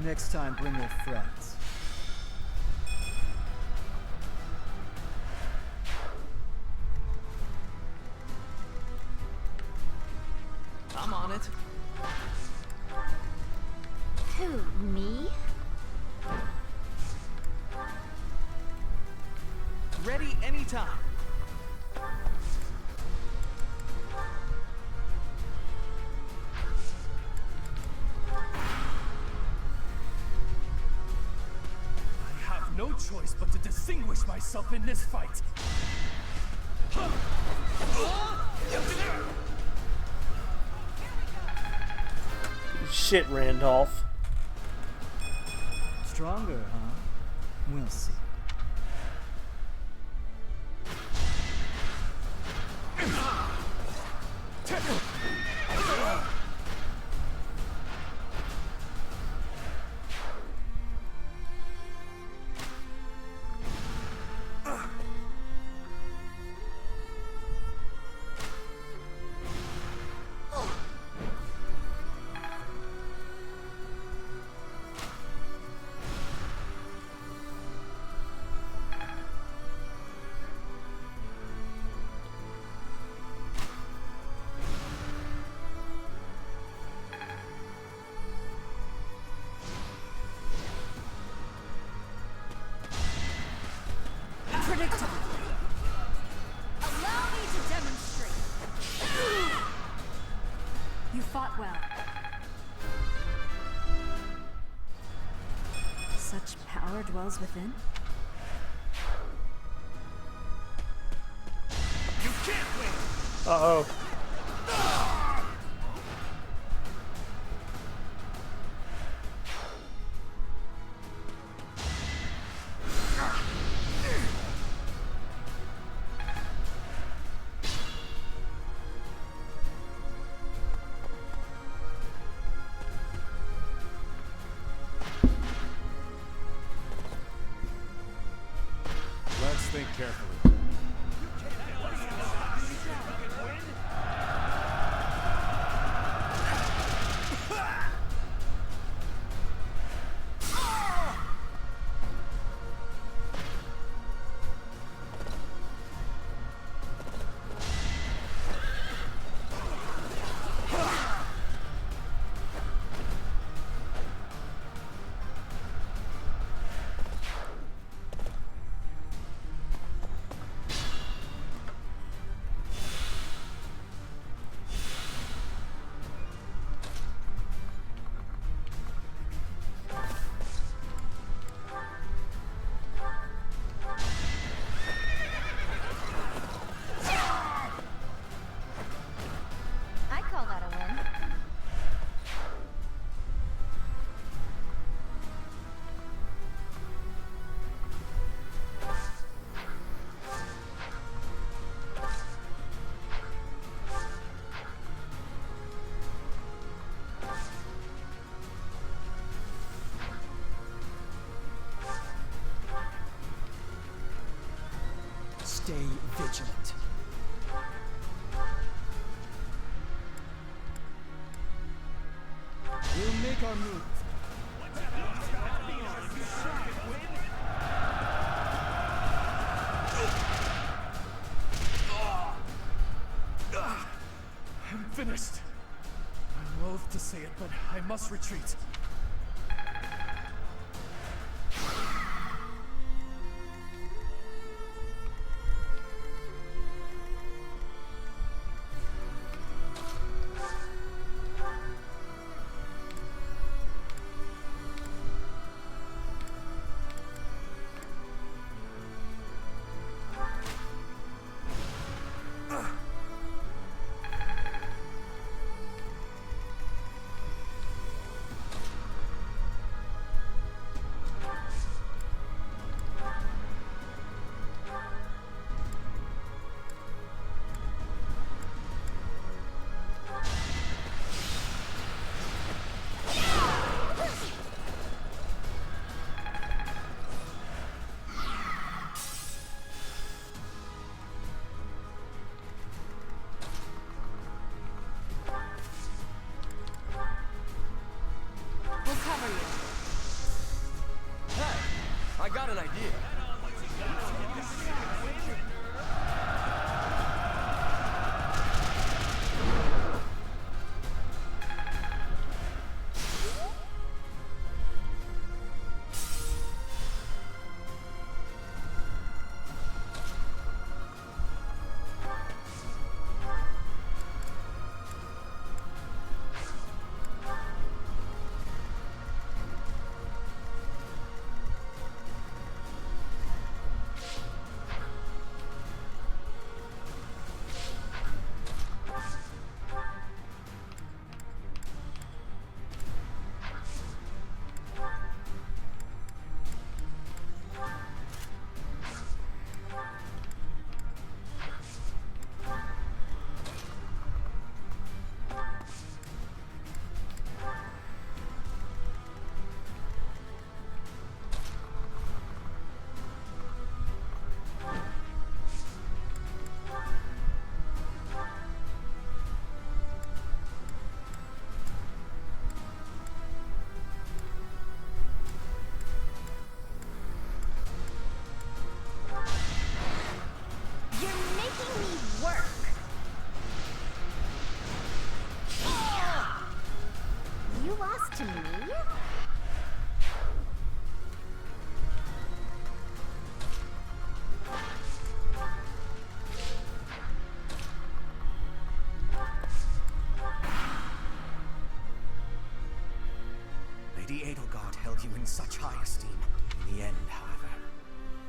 Next time, bring your friends. I'm on it. Who, me? Ready anytime. I have no choice but to distinguish myself in this fight. Shit, Randolph. Stronger, huh? We'll see. well. Such power dwells within? You can't win! Uh-oh. Let's think carefully. I call that a win. Stay vigilant. We'll make our move. I'm finished. I'm loath to say it, but I must retreat. We'll cover you. Hey, I got an idea. you in such high esteem. In the end, however,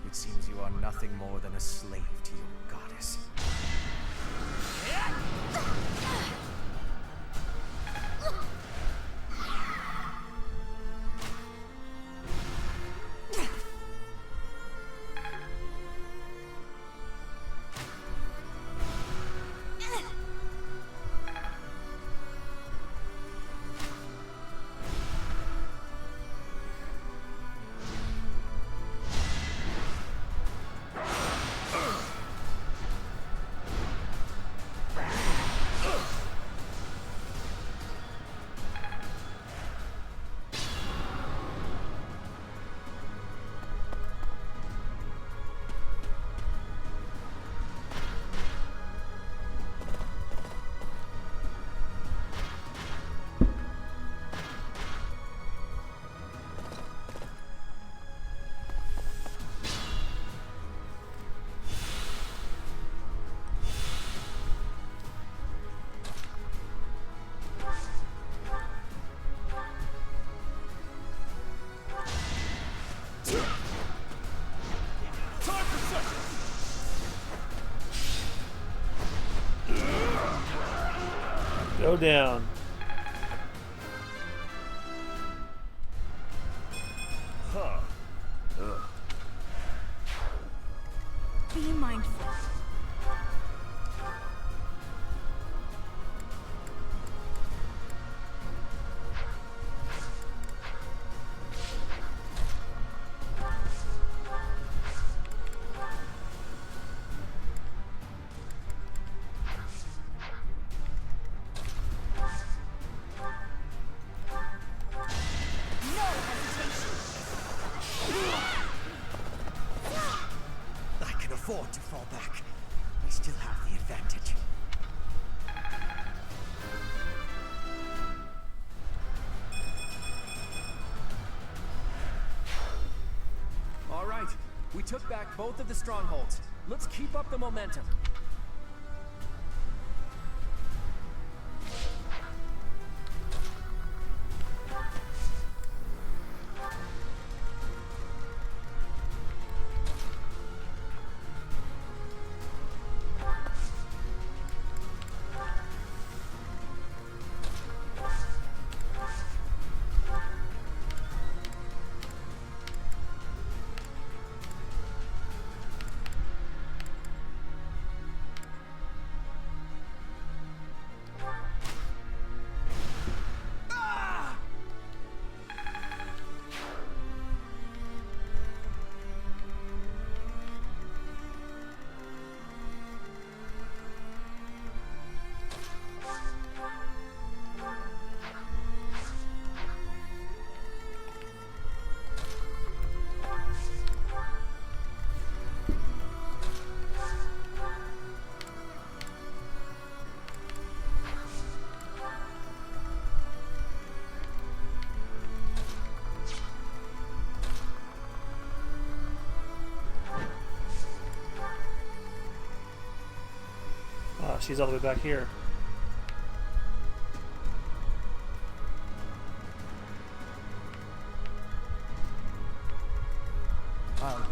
it seems you are nothing more than a slave to your goddess. Go down. Huh. Ugh. Be mindful. I can afford to fall back. I still have the advantage. All right, we took back both of the strongholds. Let's keep up the momentum. She's all the way back here. I'll go.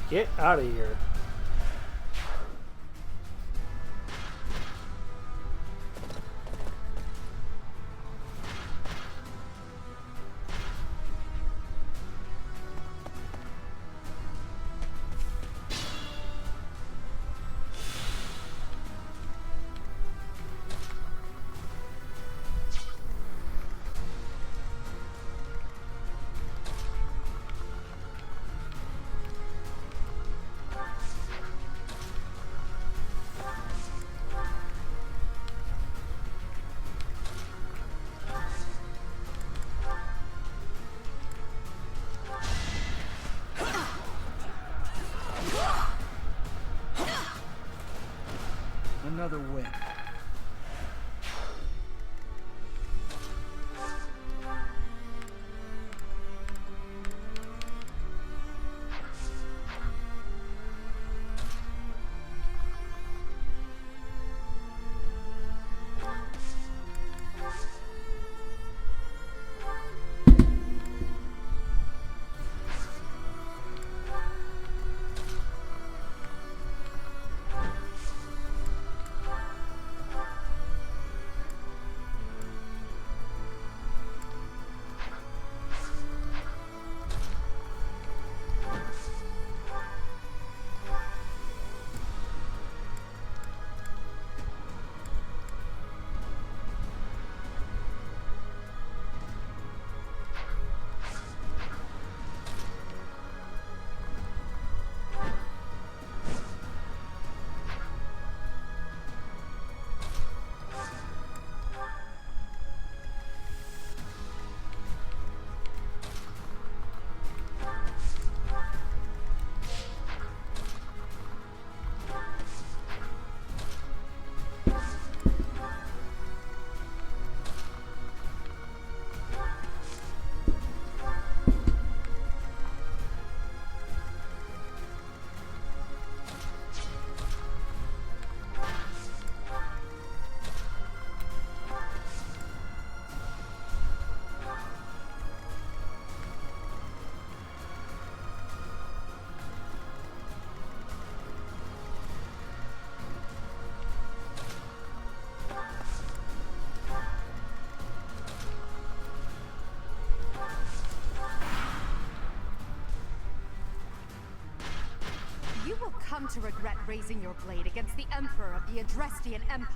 Get out of here. Another win. You will come to regret raising your blade against the Emperor of the Adrestian Empire.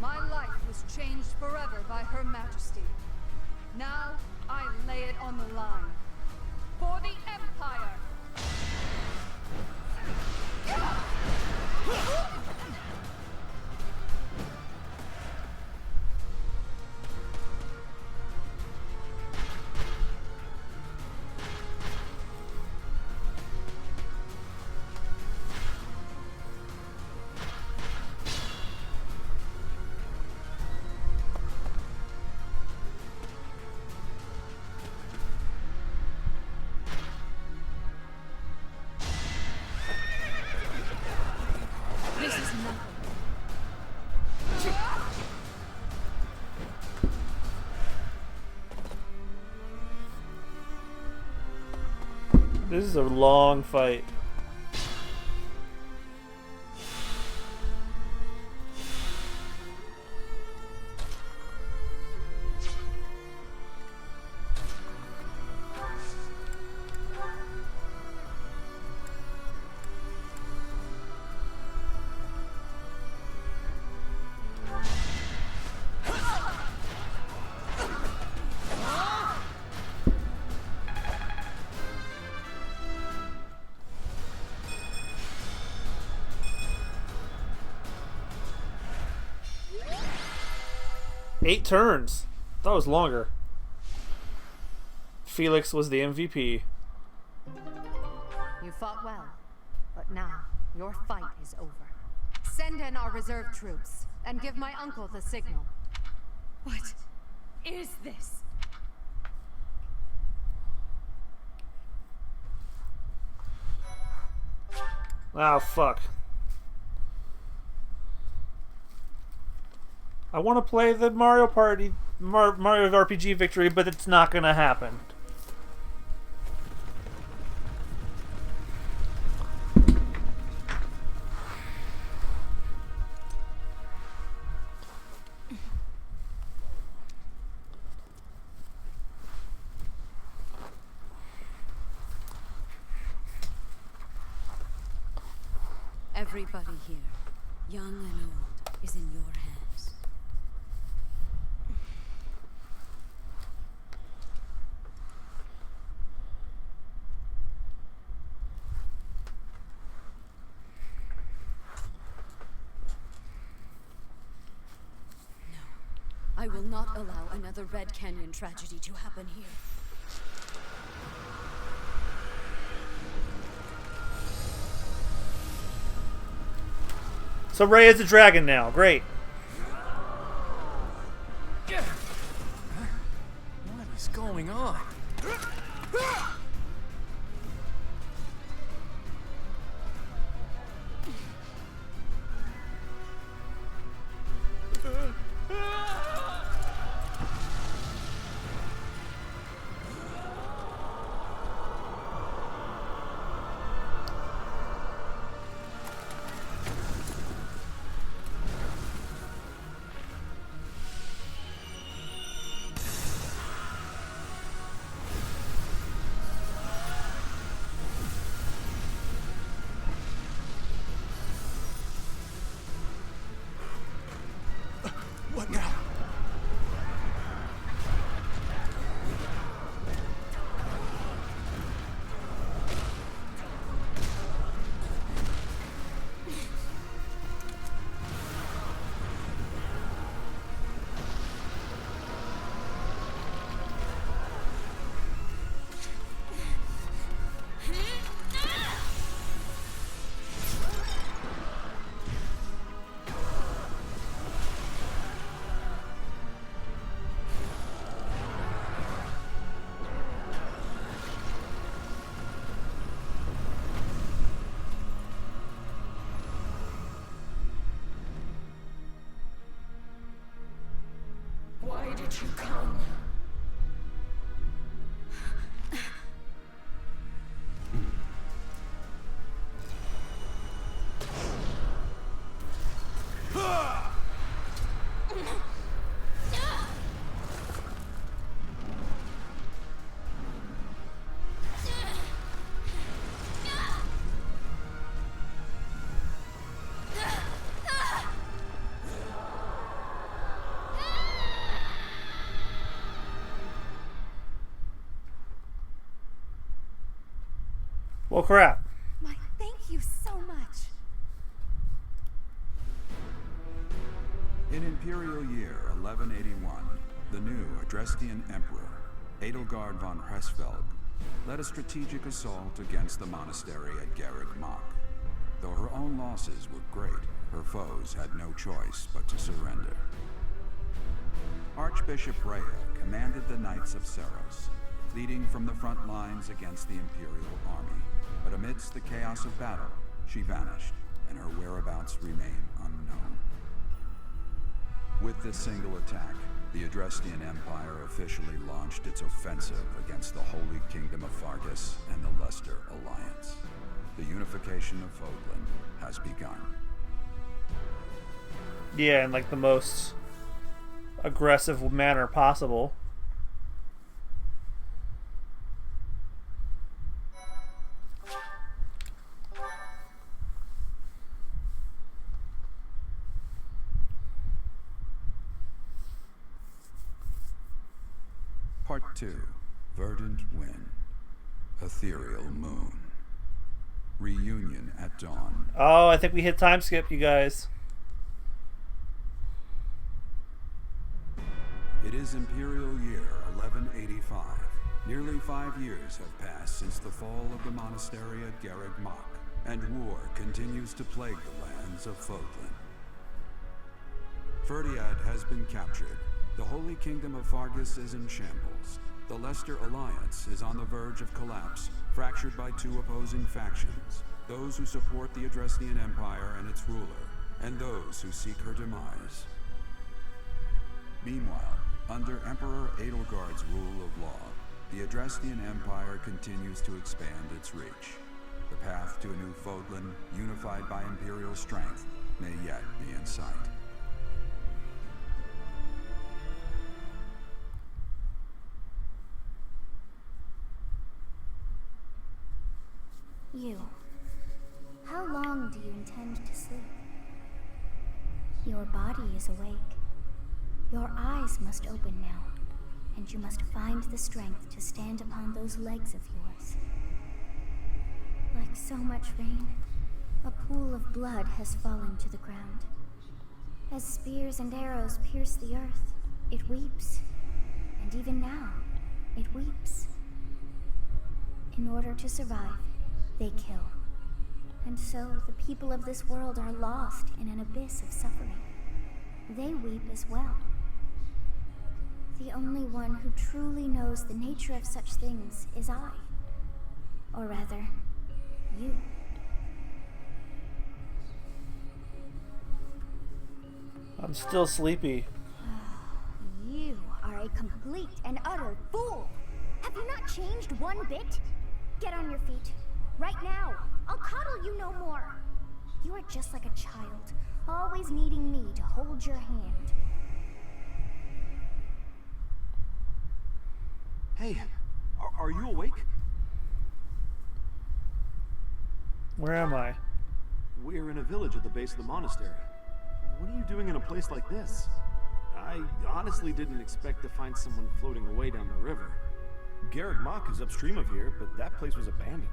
My life was changed forever by Her Majesty. Now, I lay it on the line. For the Empire! This is nothing. This is a long fight. Eight turns. That was longer. Felix was the MVP. You fought well, but now your fight is over. Send in our reserve troops and give my uncle the signal. What is this? Oh, fuck. I want to play the Mario RPG victory, but it's not going to happen. Everybody here, young and old, is in your hands. No, I will not allow another Red Canyon tragedy to happen here. So Ray is a dragon now. Great. What is going on? What now? Why did you come? Well, crap. My, thank you so much. In Imperial Year 1181, the new Adrestian Emperor, Edelgard von Hresvelg, led a strategic assault against the monastery at Garreg Mach. Though her own losses were great, her foes had no choice but to surrender. Archbishop Rhea commanded the Knights of Seros, leading from the front lines against the Imperial army. But amidst the chaos of battle, she vanished, and her whereabouts remain unknown. With this single attack, the Adrestian Empire officially launched its offensive against the Holy Kingdom of Fargus and the Leicester Alliance. The unification of Fodlan has begun. Yeah, in like the most aggressive manner possible. Part 2. Verdant Wind. Ethereal Moon. Reunion at Dawn. Oh, I think we hit time skip, you guys. It is Imperial Year 1185. Nearly 5 years have passed since the fall of the monastery at Garreg Mach, and war continues to plague the lands of Fodlan. Ferdiad has been captured. The Holy Kingdom of Fargus is in shambles. The Leicester Alliance is on the verge of collapse, fractured by two opposing factions. those who support the Adrestian Empire and its ruler, and those who seek her demise. Meanwhile, under Emperor Edelgard's rule of law, the Adrestian Empire continues to expand its reach. The path to a new Fodlan, unified by Imperial strength, may yet be in sight. You. How long do you intend to sleep? Your body is awake. Your eyes must open now, and you must find the strength to stand upon those legs of yours. Like so much rain, a pool of blood has fallen to the ground. As spears and arrows pierce the earth, it weeps. And even now, it weeps. In order to survive, they kill. And so the people of this world are lost in an abyss of suffering. They weep as well. The only one who truly knows the nature of such things is I. Or rather, you. I'm still sleepy. You are a complete and utter fool! Have you not changed one bit? Get on your feet. Right now. I'll coddle you no more. You are just like a child, always needing me to hold your hand. Hey, are you awake? Where am I? We're in a village at the base of the monastery. What are you doing in a place like this? I honestly didn't expect to find someone floating away down the river. Garrett Mock is upstream of here, but that place was abandoned.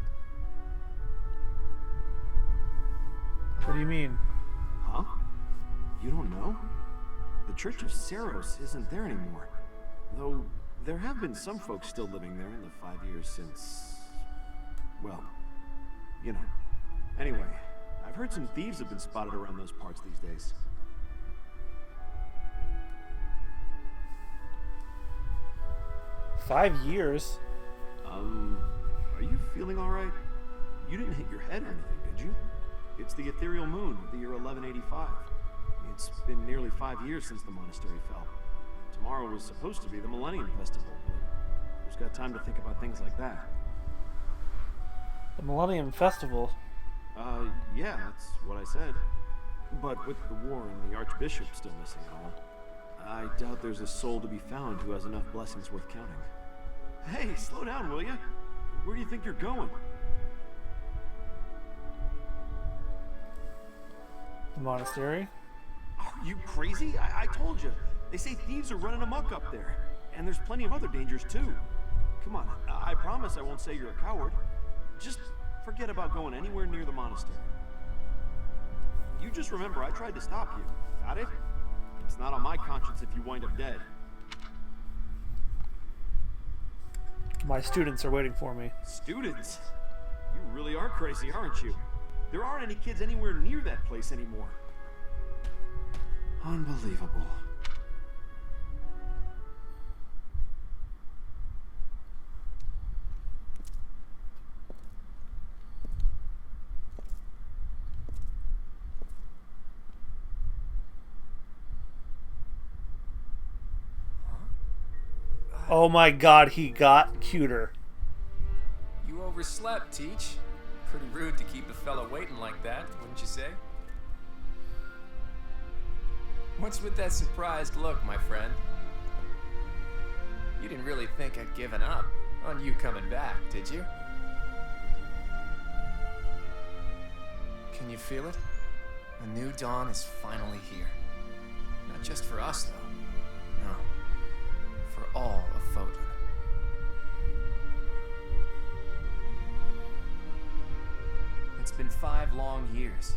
What do you mean? Huh? You don't know? The Church of Saros isn't there anymore. Though, there have been some folks still living there in the 5 years since... well, you know. Anyway, I've heard some thieves have been spotted around those parts these days. $5 years? Are you feeling alright? You didn't hit your head or anything, did you? It's the ethereal moon of the year 1185. It's been nearly 5 years since the monastery fell. Tomorrow was supposed to be the Millennium Festival, but who's got time to think about things like that? The Millennium Festival? Yeah, that's what I said. But with the war and the Archbishop still missing and all, I doubt there's a soul to be found who has enough blessings worth counting. Hey, slow down, will ya? Where do you think you're going? The monastery? Are you crazy? I told you. They say thieves are running amok up there. And there's plenty of other dangers, too. Come on, I promise I won't say you're a coward. Just forget about going anywhere near the monastery. You just remember I tried to stop you. Got it? It's not on my conscience if you wind up dead. My students are waiting for me. Students? You really are crazy, aren't you? There aren't any kids anywhere near that place anymore. Unbelievable. Oh my god, he got cuter. You overslept, Teach. Pretty rude to keep a fella waiting like that, wouldn't you say? What's with that surprised look, my friend? You didn't really think I'd given up on you coming back, did you? Can you feel it? A new dawn is finally here. Not just for us, though. No. For all of Fodlan. It's been 5 long years.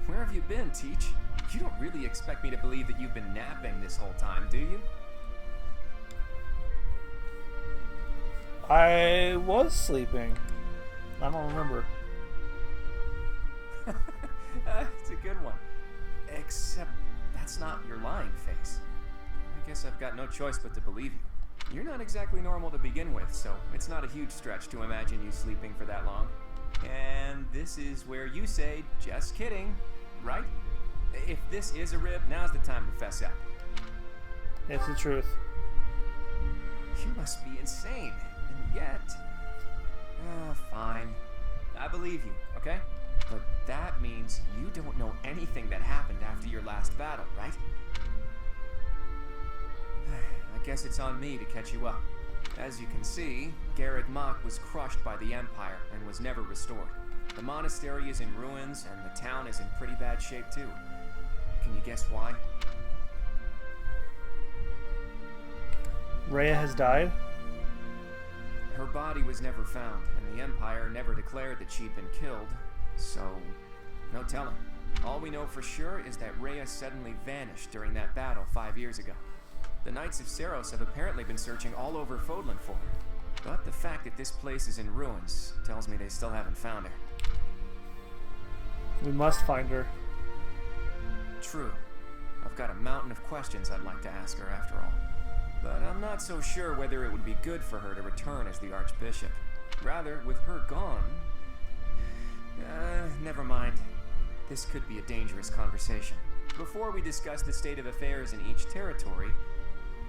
Where have you been, Teach? You don't really expect me to believe that you've been napping this whole time, do you? I was sleeping. I don't remember. It's a good one. Except that's not your lying face. I guess I've got no choice but to believe you. You're not exactly normal to begin with, so it's not a huge stretch to imagine you sleeping for that long. And this is where you say, just kidding, right? If this is a rib, now's the time to fess up. It's the truth. You must be insane, and yet... fine. I believe you, okay? But that means you don't know anything that happened after your last battle, right? I guess it's on me to catch you up. As you can see, Garreg Mach was crushed by the Empire and was never restored. The monastery is in ruins, and the town is in pretty bad shape too. Can you guess why? Rhea has died? Her body was never found, and the Empire never declared that she'd been killed, so no telling. All we know for sure is that Rhea suddenly vanished during that battle 5 years ago. The Knights of Seros have apparently been searching all over Fodlan for her, but the fact that this place is in ruins tells me they still haven't found her. We must find her. True. I've got a mountain of questions I'd like to ask her after all. But I'm not so sure whether it would be good for her to return as the Archbishop. Rather, with her gone... never mind. This could be a dangerous conversation. Before we discuss the state of affairs in each territory,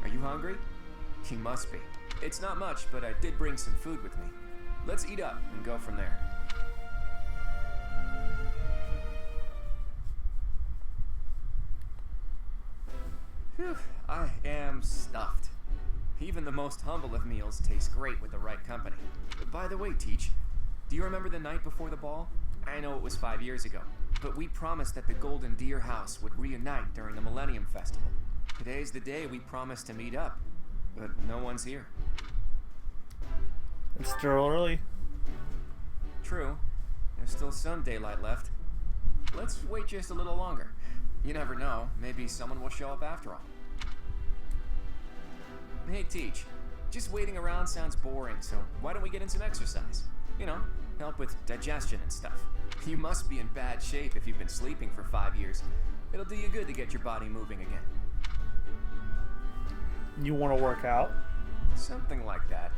are you hungry? You must be. It's not much, but I did bring some food with me. Let's eat up and go from there. Phew, I am stuffed. Even the most humble of meals taste great with the right company. By the way, Teach, do you remember the night before the ball? I know it was 5 years ago, but we promised that the Golden Deer House would reunite during the Millennium Festival. Today's the day we promised to meet up, but no one's here. It's still early. True. There's still some daylight left. Let's wait just a little longer. You never know, maybe someone will show up after all. Hey, Teach. Just waiting around sounds boring, so why don't we get in some exercise? You know, help with digestion and stuff. You must be in bad shape if you've been sleeping for 5 years. It'll do you good to get your body moving again. You want to work out? Something like that.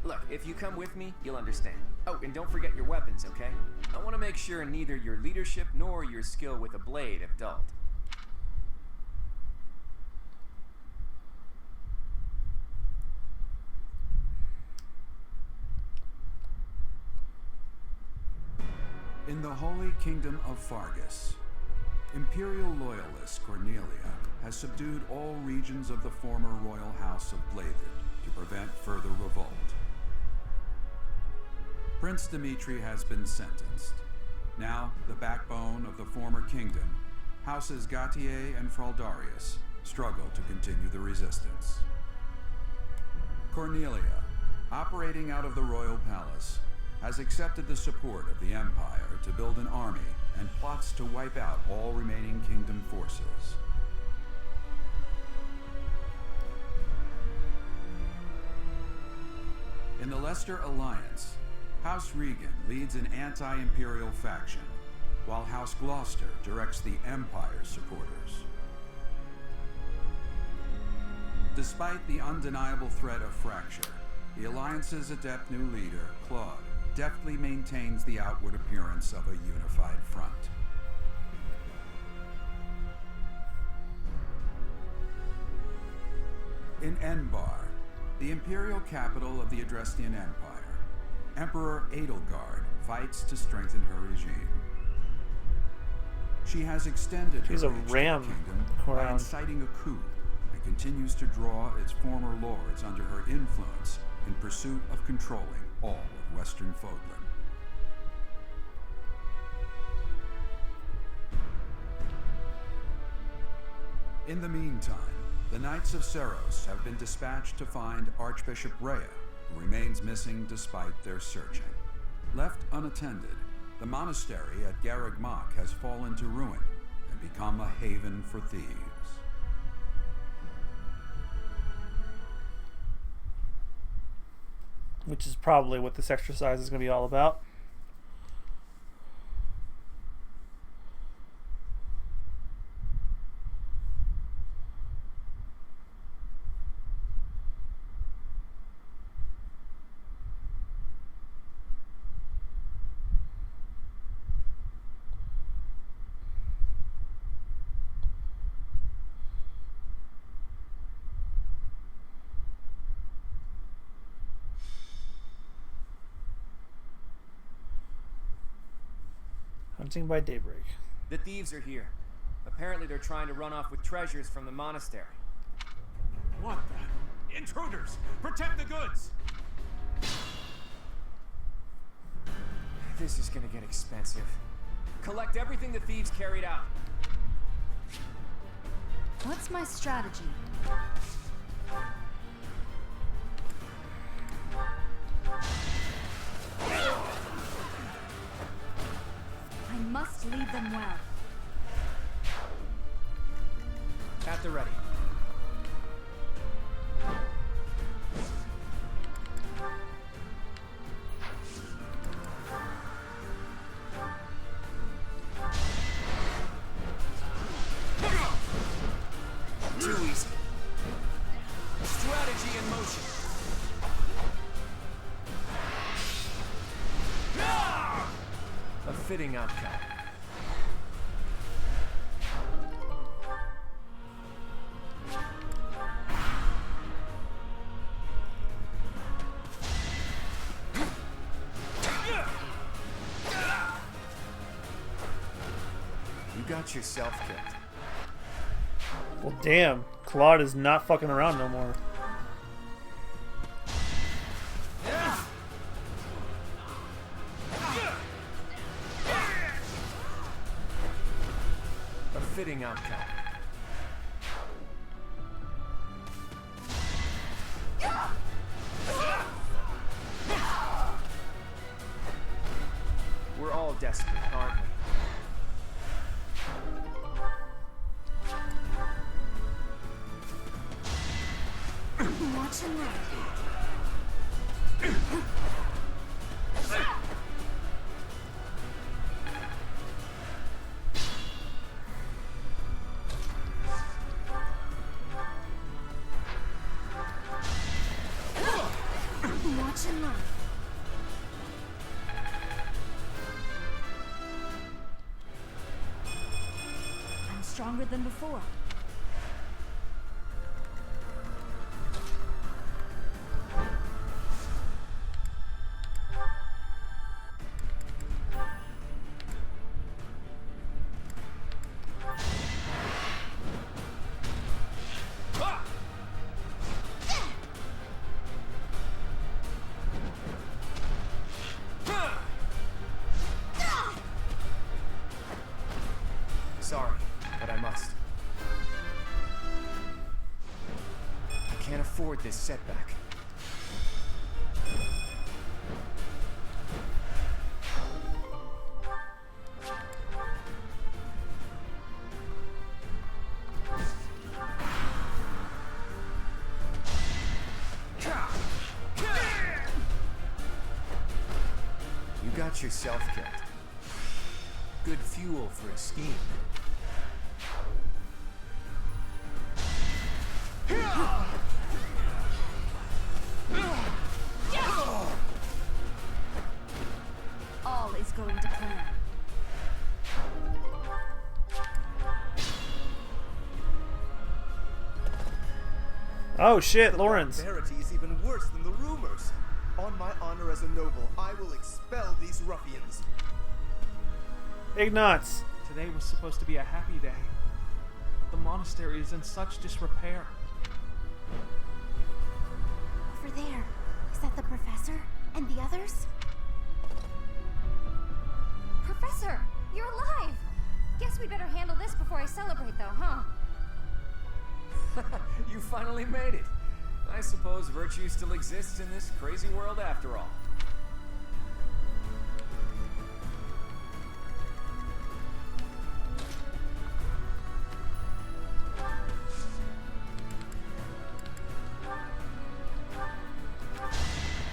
Look, if you come with me, you'll understand. Oh, and don't forget your weapons, okay? I want to make sure neither your leadership nor your skill with a blade have dulled. In the Holy Kingdom of Fargus, Imperial loyalist Cornelia has subdued all regions of the former royal house of Blathed to prevent further revolt. Prince Dimitri has been sentenced. Now, the backbone of the former kingdom, Houses Gautier and Fraldarius, struggle to continue the resistance. Cornelia, operating out of the royal palace, has accepted the support of the Empire to build an army and plots to wipe out all remaining kingdom forces. In the Leicester Alliance, House Regan leads an anti-imperial faction, while House Gloucester directs the Empire's supporters. Despite the undeniable threat of fracture, the Alliance's adept new leader, Claude, deftly maintains the outward appearance of a unified front. In Enbar, the imperial capital of the Adrestian Empire, Emperor Edelgard fights to strengthen her regime. She has extended her reach to the kingdom by inciting a coup and continues to draw its former lords under her influence in pursuit of controlling all of Western Fodlan. In the meantime, the Knights of Seros have been dispatched to find Archbishop Rhea, who remains missing despite their searching. Left unattended, the monastery at Garreg Mach has fallen to ruin and become a haven for thieves. Which is probably what this exercise is going to be all about. Hunting by daybreak. The thieves are here. Apparently they're trying to run off with treasures from the monastery. What the? Intruders! Protect the goods! This is gonna get expensive. Collect everything the thieves carried out. What's my strategy? I must lead them well. At the ready. Too easy. Strategy in motion. A fitting outcome. You got yourself killed. Well, damn. Claude is not fucking around no more. A fitting outcome. We're all desperate, aren't we? Watch and learn. Watch and learn. I'm stronger than before. Sorry, but I must. I can't afford this setback. You got yourself killed. Good fuel for a scheme. All is going to plan. Oh shit, Lawrence. Barbarity is even worse than the rumors. On my honor as a noble, I will expel these ruffians. Ignatz. Today was supposed to be a happy day. The monastery is in such disrepair. Over there. Is that the professor? And the others? Professor, you're alive! Guess we better handle this before I celebrate, though, huh? You finally made it. I suppose virtue still exists in this crazy world after all.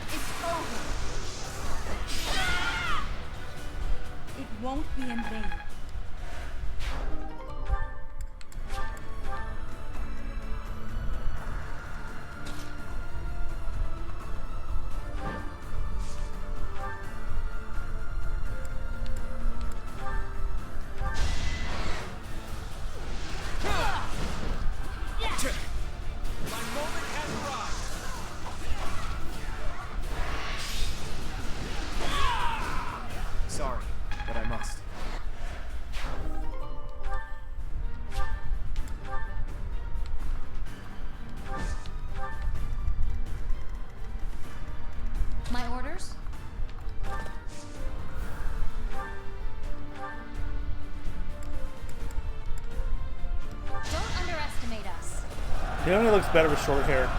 It's over. It won't be in vain. Sorry, but I must. Leonie looks better with short hair.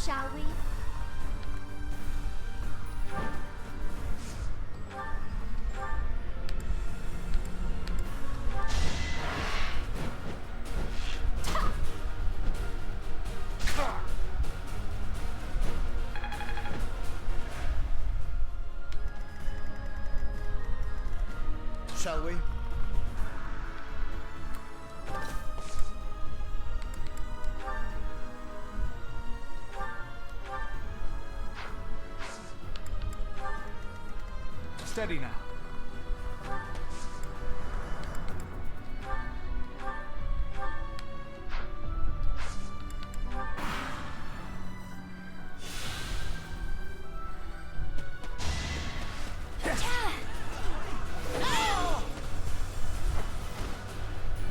Shall we? Shall we? Steady now.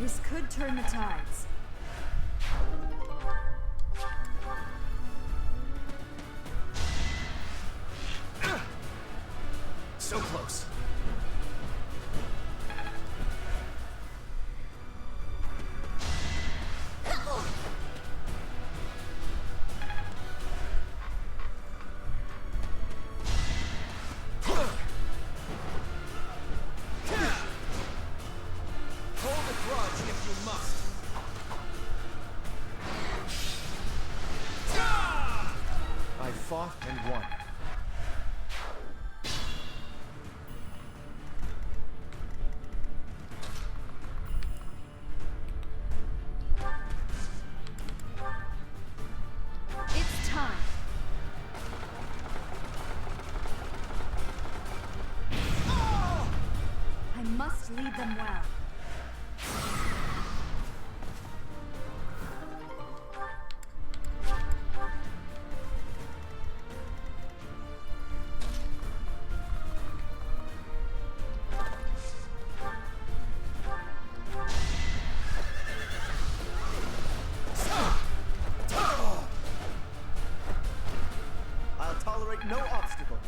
This could turn the tides. So close. Hold a grudge if you must. I fought and won. It's time. I must lead them well. I'll tolerate no obstacle.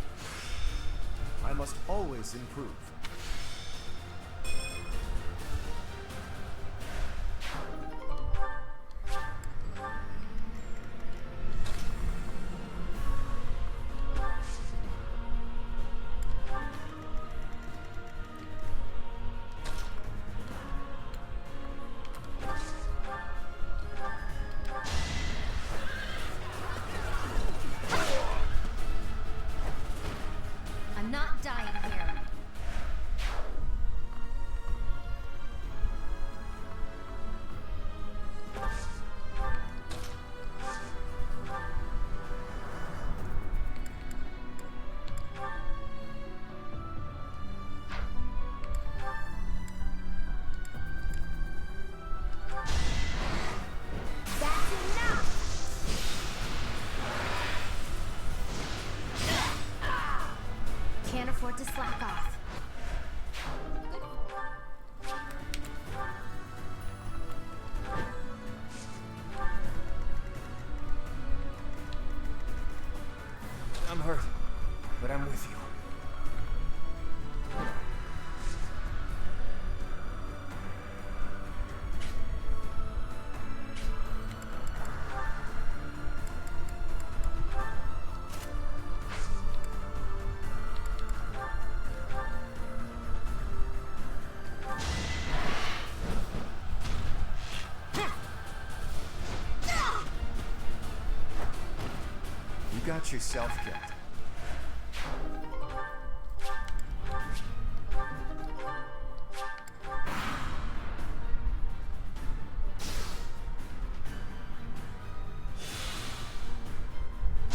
I must always improve. I'm not dying here. That's enough! Can't afford to slack off. I'm hurt, but I'm with you. You got yourself killed.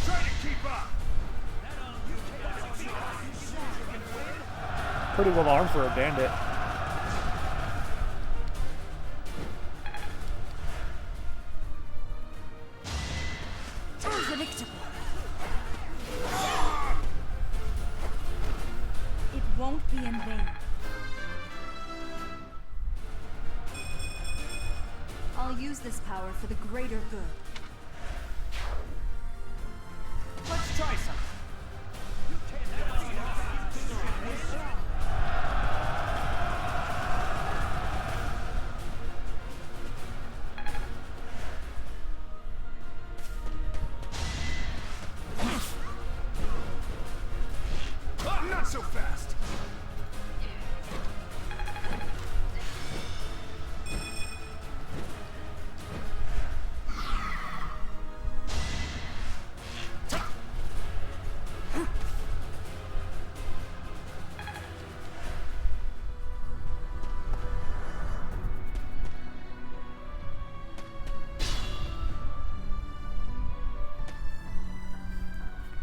Try to keep up! Pretty well armed for a bandit. Unpredictable. It won't be in vain. I'll use use this power for the greater good. Let's try something. Not so fast!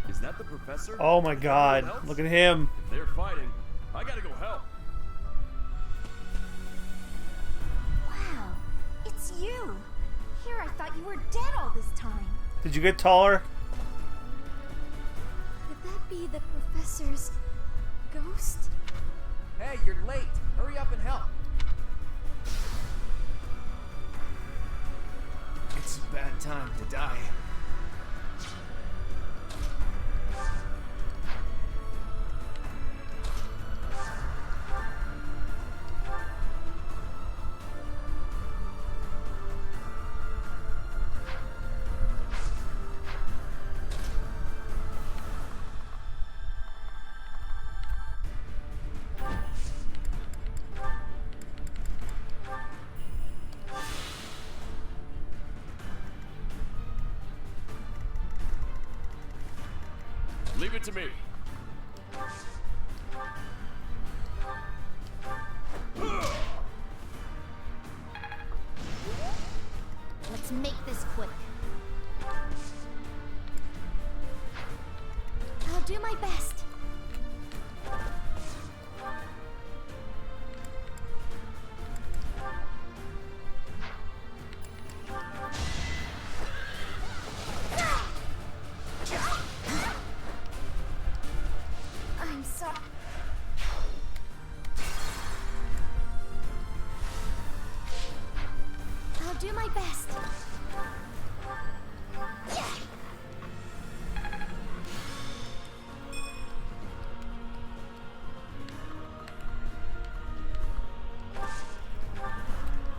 Is that the professor? Oh my god, look at him. If they're fighting, I gotta go help. Wow, it's you. Here, I thought you were dead all this time. Did you get taller? Could that be the professor's ghost? Hey, you're late. Hurry up and help. It's a bad time to die. Leave it to me. Let's make this quick. I'll do my best. I'm sorry. I'll do my best.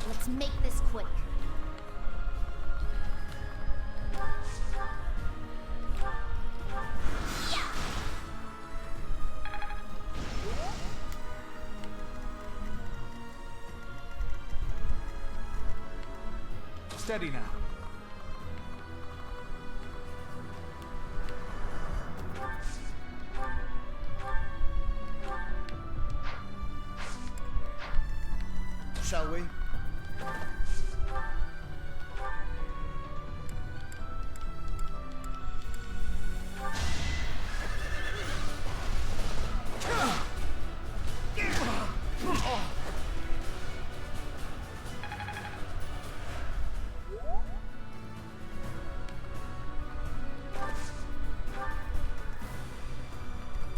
Let's make this quick. Steady now. Shall we?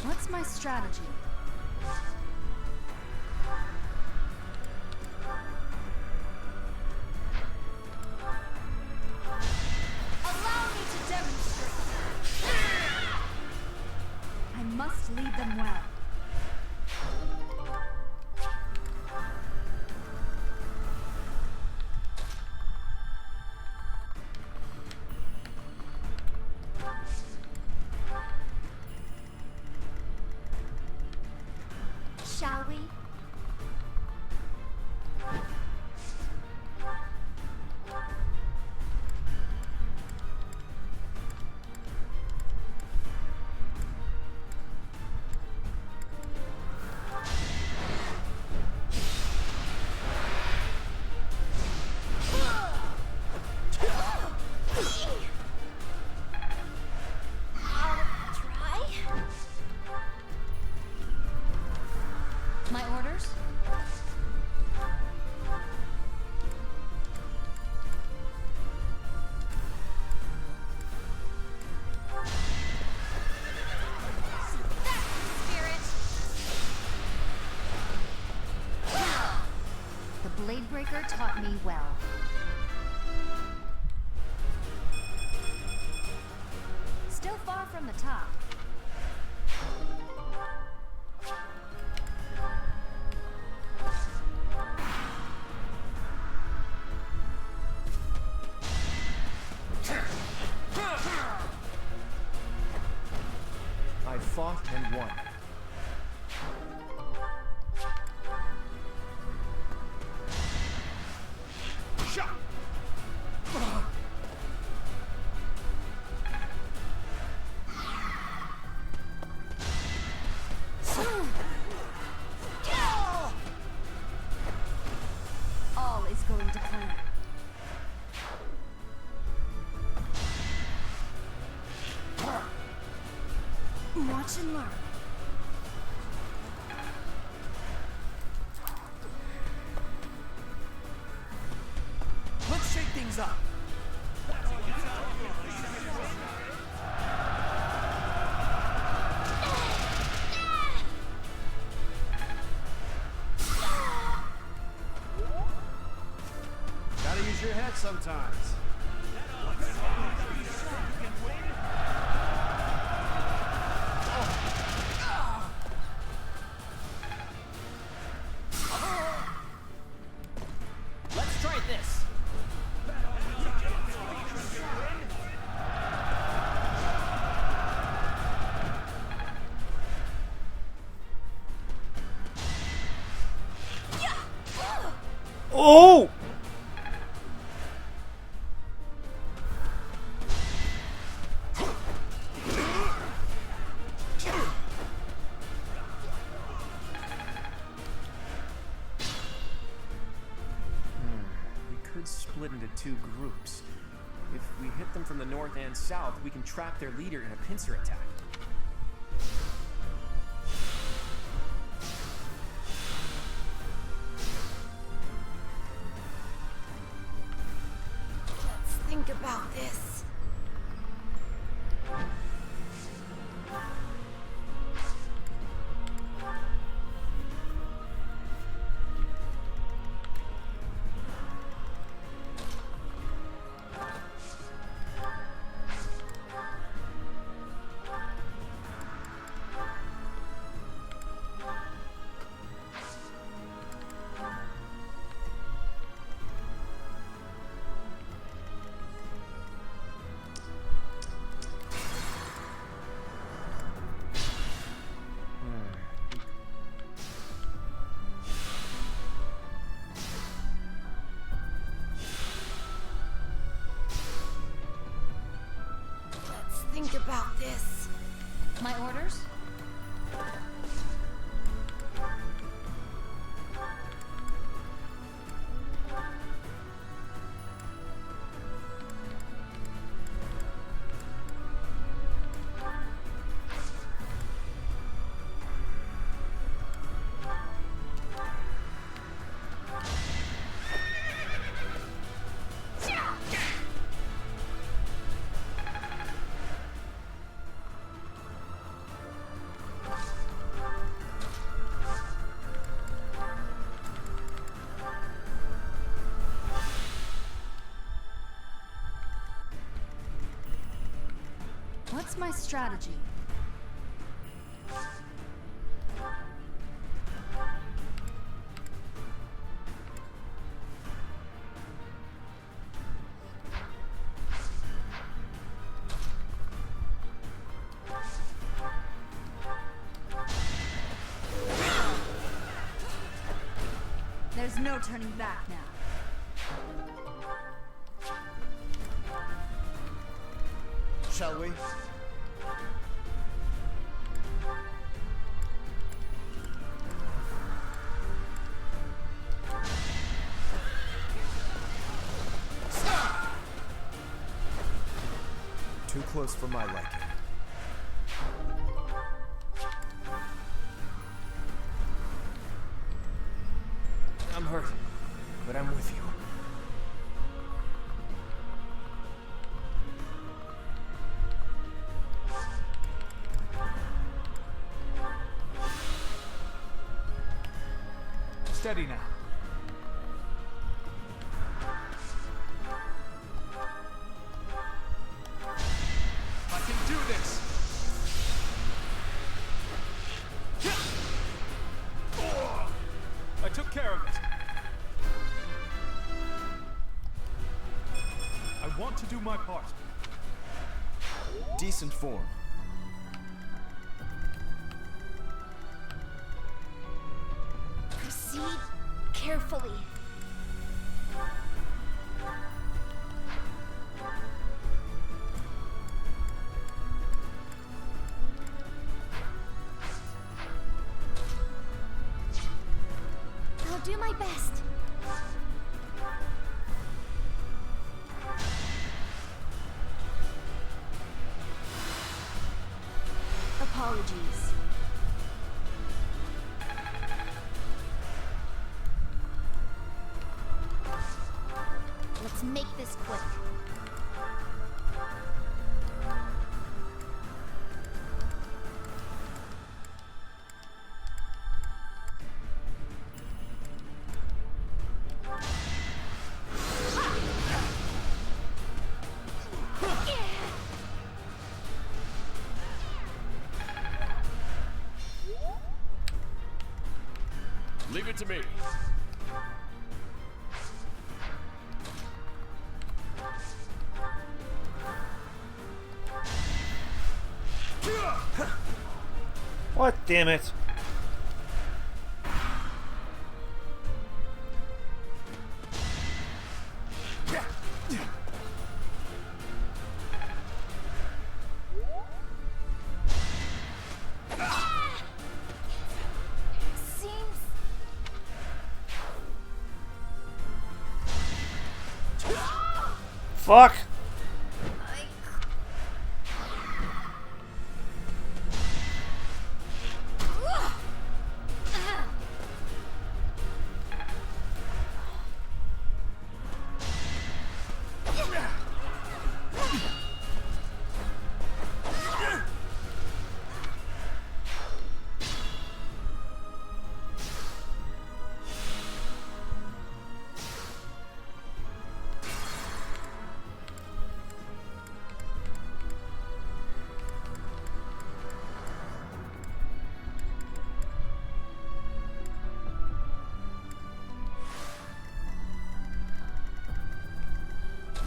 What's my strategy? Allow me to demonstrate. I must lead them well. Shall we? I'll try. My orders? The Blade Breaker taught me well. from the top. I fought and won. All is going to plan. Watch and learn. Let's shake things up. Gotta use your head sometimes. Let's try this. Oh! We could split into two groups. If we hit them from the north and south, we can trap their leader in a pincer attack. Let's think about this. Think about this. My orders? What's my strategy? There's no turning back now. Shall we? Too close for my liking. I'm hurt, but I'm with you. Steady now. I can do this! want to do my part. Decent form. Proceed carefully. I'll do my best. Apologies. Let's make this quick. Leave it to me. What? Damn it. Fuck!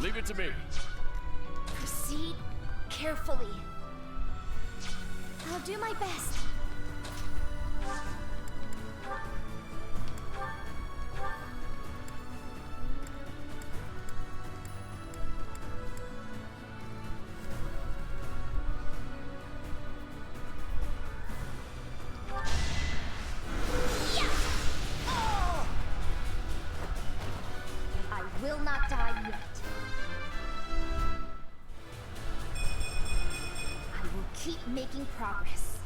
Leave it to me. Proceed carefully. I'll do my best. I will not die yet. I will keep making progress.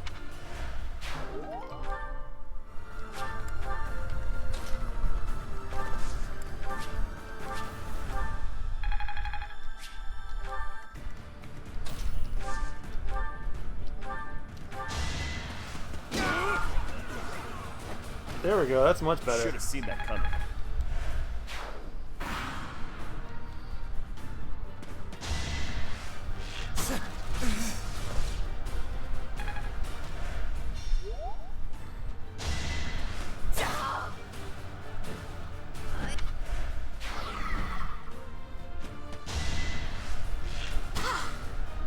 There we go, that's much better. Should have seen that coming.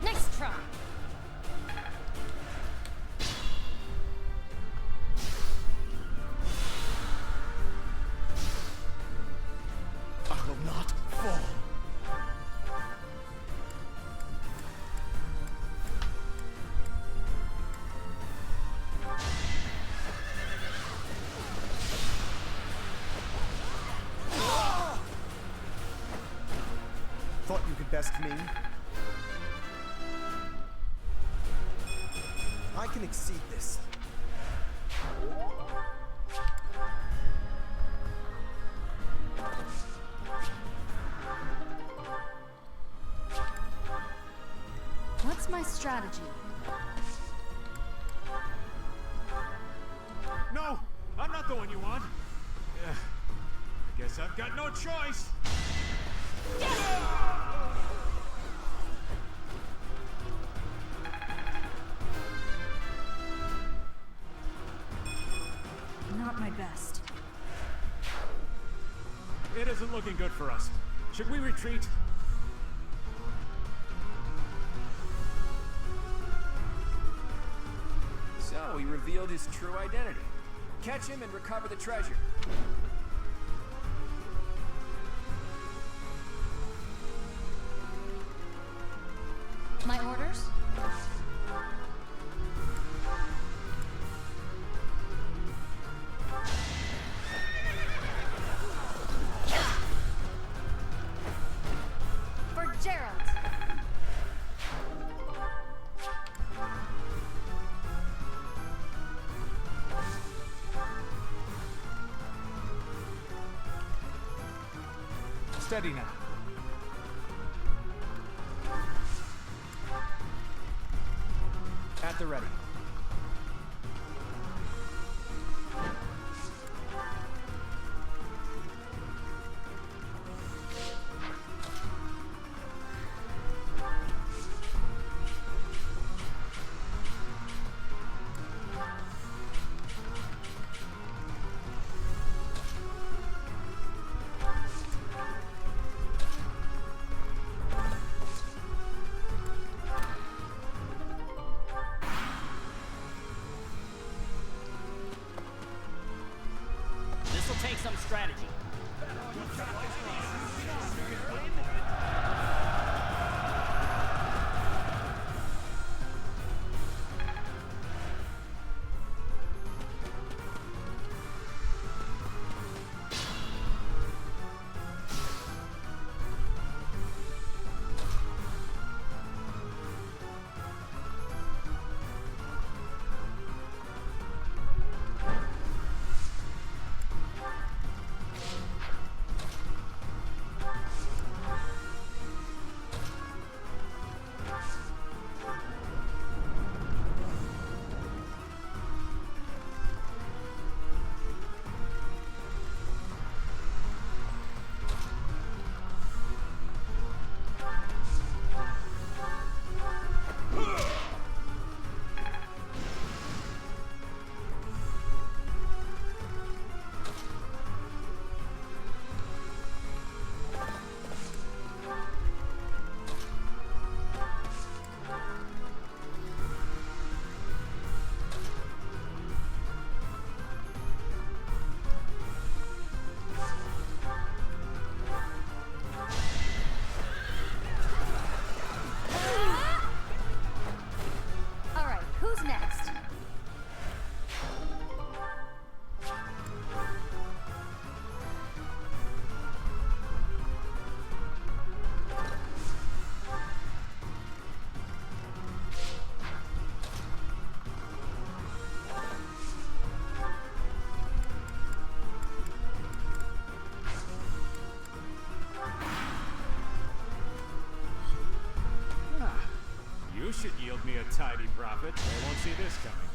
Nice try. I will not fall. Thought you could best me? I can exceed this. What's my strategy? No, I'm not the one you want. I guess I've got no choice. Not my best. It isn't looking good for us. Should we retreat? revealed his true identity. Catch him and recover the treasure. My orders? For Gerald. Steady now. At the ready. This'll take some strategy. You should yield me a tidy profit. They won't see this coming.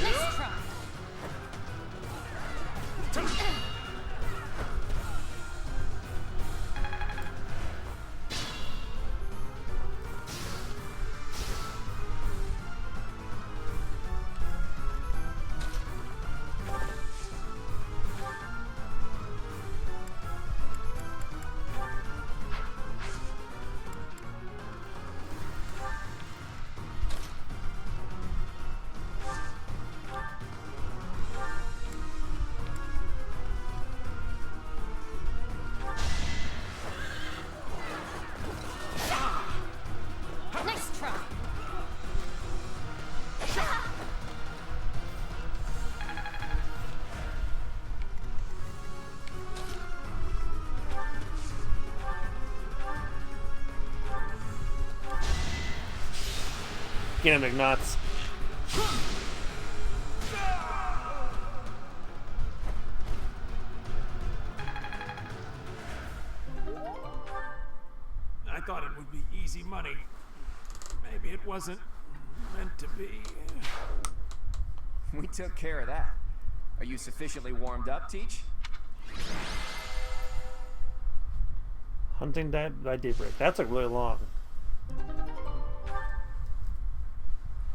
Let's try. Nice try. Get him, McNuts. I thought it would be easy money. Maybe it wasn't meant to be. We took care of that. Are you sufficiently warmed up, Teach? Hunting by daybreak. That took really long.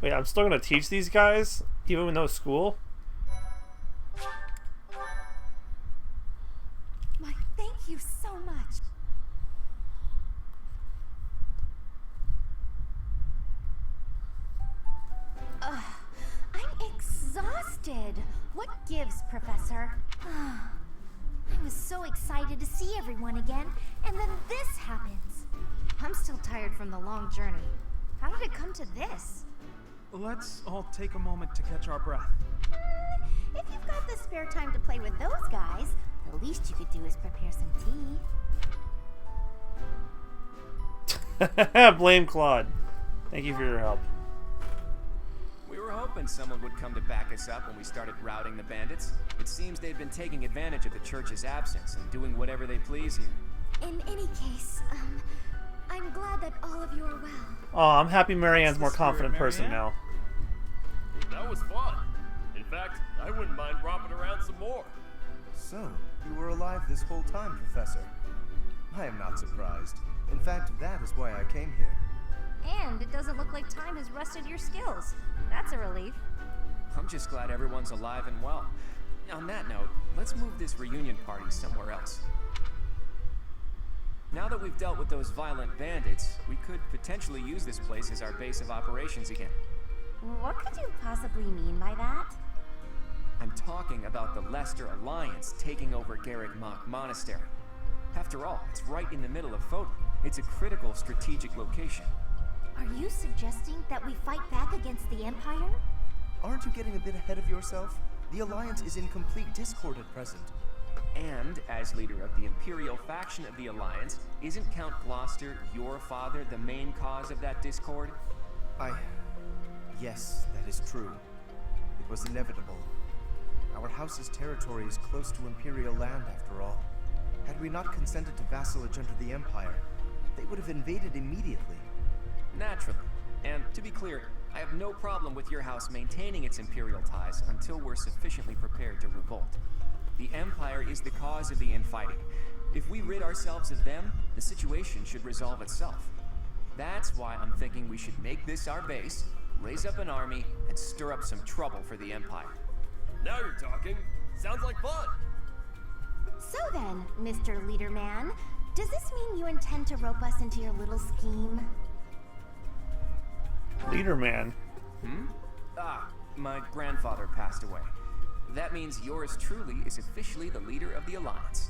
Wait, I'm still gonna teach these guys, even with no school? My thank you so much. I'm exhausted. What gives, Professor? I was so excited to see everyone again, and then this happens. I'm still tired from the long journey. How did it come to this? Let's all take a moment to catch our breath. If you've got the spare time to play with those guys, the least you could do is prepare some tea. Blame Claude. Thank you for your help. We were hoping someone would come to back us up when we started routing the bandits. It seems they've been taking advantage of the church's absence and doing whatever they please here. In any case, I'm glad that all of you are well. Oh, I'm happy Marianne's a more confident person now. That was fun. In fact, I wouldn't mind romping around some more. So, you were alive this whole time, Professor. I am not surprised. In fact, that is why I came here. And it doesn't look like time has rusted your skills. That's a relief. I'm just glad everyone's alive and well. On that note, let's move this reunion party somewhere else. Now that we've dealt with those violent bandits, we could potentially use this place as our base of operations again. What could you possibly mean by that? I'm talking about the Leicester Alliance taking over Garrick Mach Monastery. After all, it's right in the middle of Fodlan. It's a critical strategic location. Are you suggesting that we fight back against the Empire? Aren't you getting a bit ahead of yourself? The Alliance is in complete discord at present. And, as leader of the Imperial faction of the Alliance, isn't Count Gloucester, your father, the main cause of that discord? Yes, that is true. It was inevitable. Our house's territory is close to Imperial land, after all. Had we not consented to vassalage under the Empire, they would have invaded immediately. Naturally. And to be clear, I have no problem with your house maintaining its Imperial ties until we're sufficiently prepared to revolt. The Empire is the cause of the infighting. If we rid ourselves of them, the situation should resolve itself. That's why I'm thinking we should make this our base, raise up an army, and stir up some trouble for the Empire. Now you're talking. Sounds like fun. So then, Mr. Leaderman, does this mean you intend to rope us into your little scheme? Leaderman? My grandfather passed away. That means yours truly is officially the leader of the Alliance.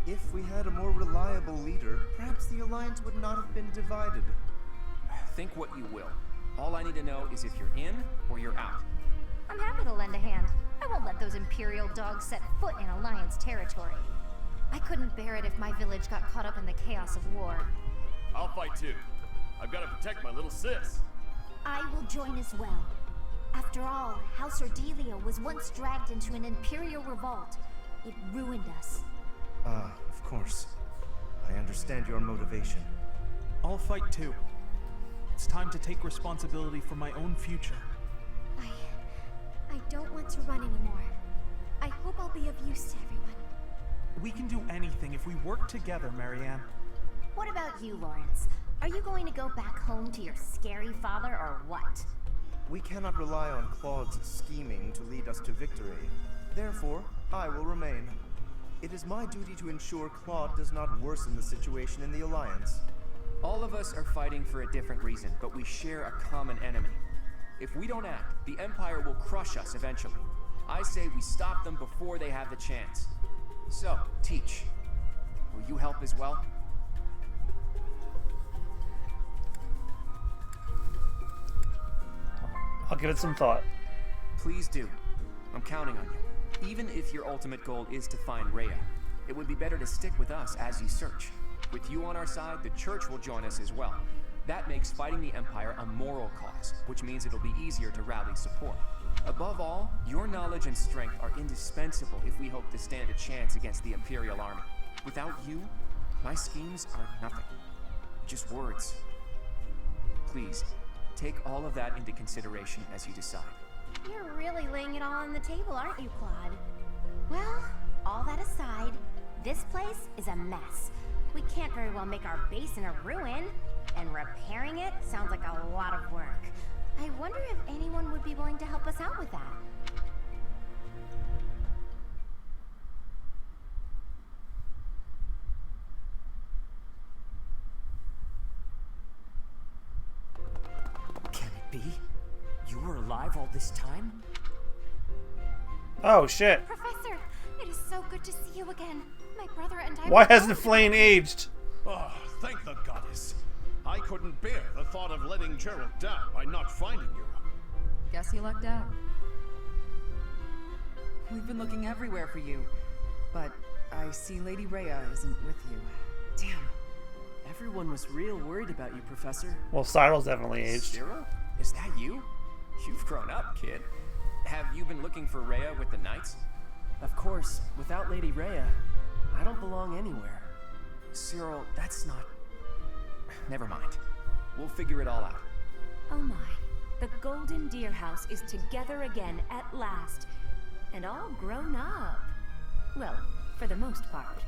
If we had a more reliable leader, perhaps the Alliance would not have been divided. Think what you will. All I need to know is if you're in or you're out. I'm happy to lend a hand. I won't let those Imperial dogs set foot in Alliance territory. I couldn't bear it if my village got caught up in the chaos of war. I'll fight too. I've got to protect my little sis. I will join as well. After all, House Ordelia was once dragged into an Imperial revolt. It ruined us. Of course. I understand your motivation. I'll fight too. It's time to take responsibility for my own future. I don't want to run anymore. I hope I'll be of use to everyone. We can do anything if we work together, Marianne. What about you, Lawrence? Are you going to go back home to your scary father or what? We cannot rely on Claude's scheming to lead us to victory. Therefore, I will remain. It is my duty to ensure Claude does not worsen the situation in the Alliance. All of us are fighting for a different reason, but we share a common enemy. If we don't act, the Empire will crush us eventually. I say we stop them before they have the chance. So, Teach, will you help as well? I'll give it some thought. Please do. I'm counting on you. Even if your ultimate goal is to find Rhea, it would be better to stick with us as you search. With you on our side, the Church will join us as well. That makes fighting the Empire a moral cause, which means it'll be easier to rally support. Above all, your knowledge and strength are indispensable if we hope to stand a chance against the Imperial army. Without you, my schemes are nothing. Just words. Please, take all of that into consideration as you decide. You're really laying it all on the table, aren't you, Claude? Well, all that aside, this place is a mess. We can't very well make our base in a ruin, and repairing it sounds like a lot of work. I wonder if anyone would be willing to help us out with that. Can it be? You were alive all this time? Oh shit. Professor, it is so good to see you again. My brother and I... Why hasn't Flame aged? Oh, thank the goddess. I couldn't bear the thought of letting Gerald down by not finding you. Guess you lucked out. We've been looking everywhere for you, but I see Lady Rhea isn't with you. Damn. Everyone was real worried about you, Professor. Well, Cyril's definitely aged. Cyril? Is that you? You've grown up, kid. Have you been looking for Rhea with the Knights? Of course, without Lady Rhea, I don't belong anywhere. Cyril, that's not... Never mind. We'll figure it all out. Oh my. The Golden Deer House is together again at last. And all grown up. Well, for the most part.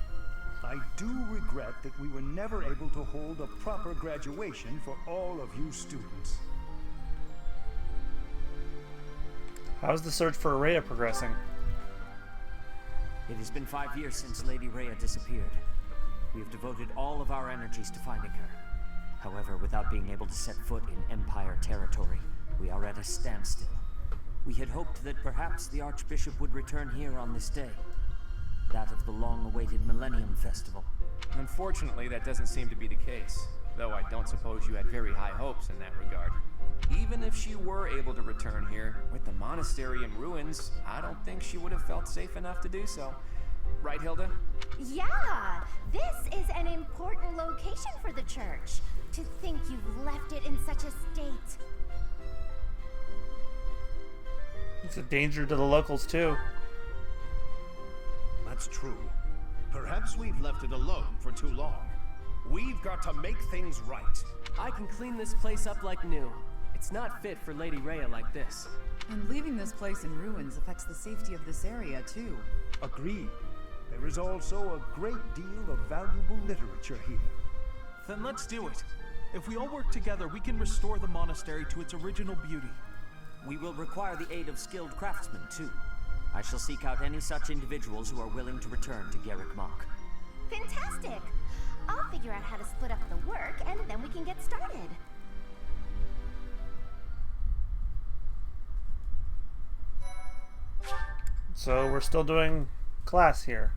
I do regret that we were never able to hold a proper graduation for all of you students. How's the search for Rhea progressing? It has been 5 years since Lady Rhea disappeared. We have devoted all of our energies to finding her. However, without being able to set foot in Empire territory, we are at a standstill. We had hoped that perhaps the Archbishop would return here on this day. That of the long-awaited Millennium Festival. Unfortunately, that doesn't seem to be the case, though I don't suppose you had very high hopes in that regard. Even if she were able to return here, with the monastery in ruins, I don't think she would have felt safe enough to do so. Right, Hilda? Yeah! This is an important location for the church. To think you've left it in such a state. It's a danger to the locals, too. That's true. Perhaps we've left it alone for too long. We've got to make things right. I can clean this place up like new. It's not fit for Lady Rhea like this. And leaving this place in ruins affects the safety of this area, too. Agreed. There is also a great deal of valuable literature here. Then let's do it. If we all work together, we can restore the monastery to its original beauty. We will require the aid of skilled craftsmen, too. I shall seek out any such individuals who are willing to return to Garrick Mach. Fantastic! I'll figure out how to split up the work, and then we can get started. So we're still doing class here.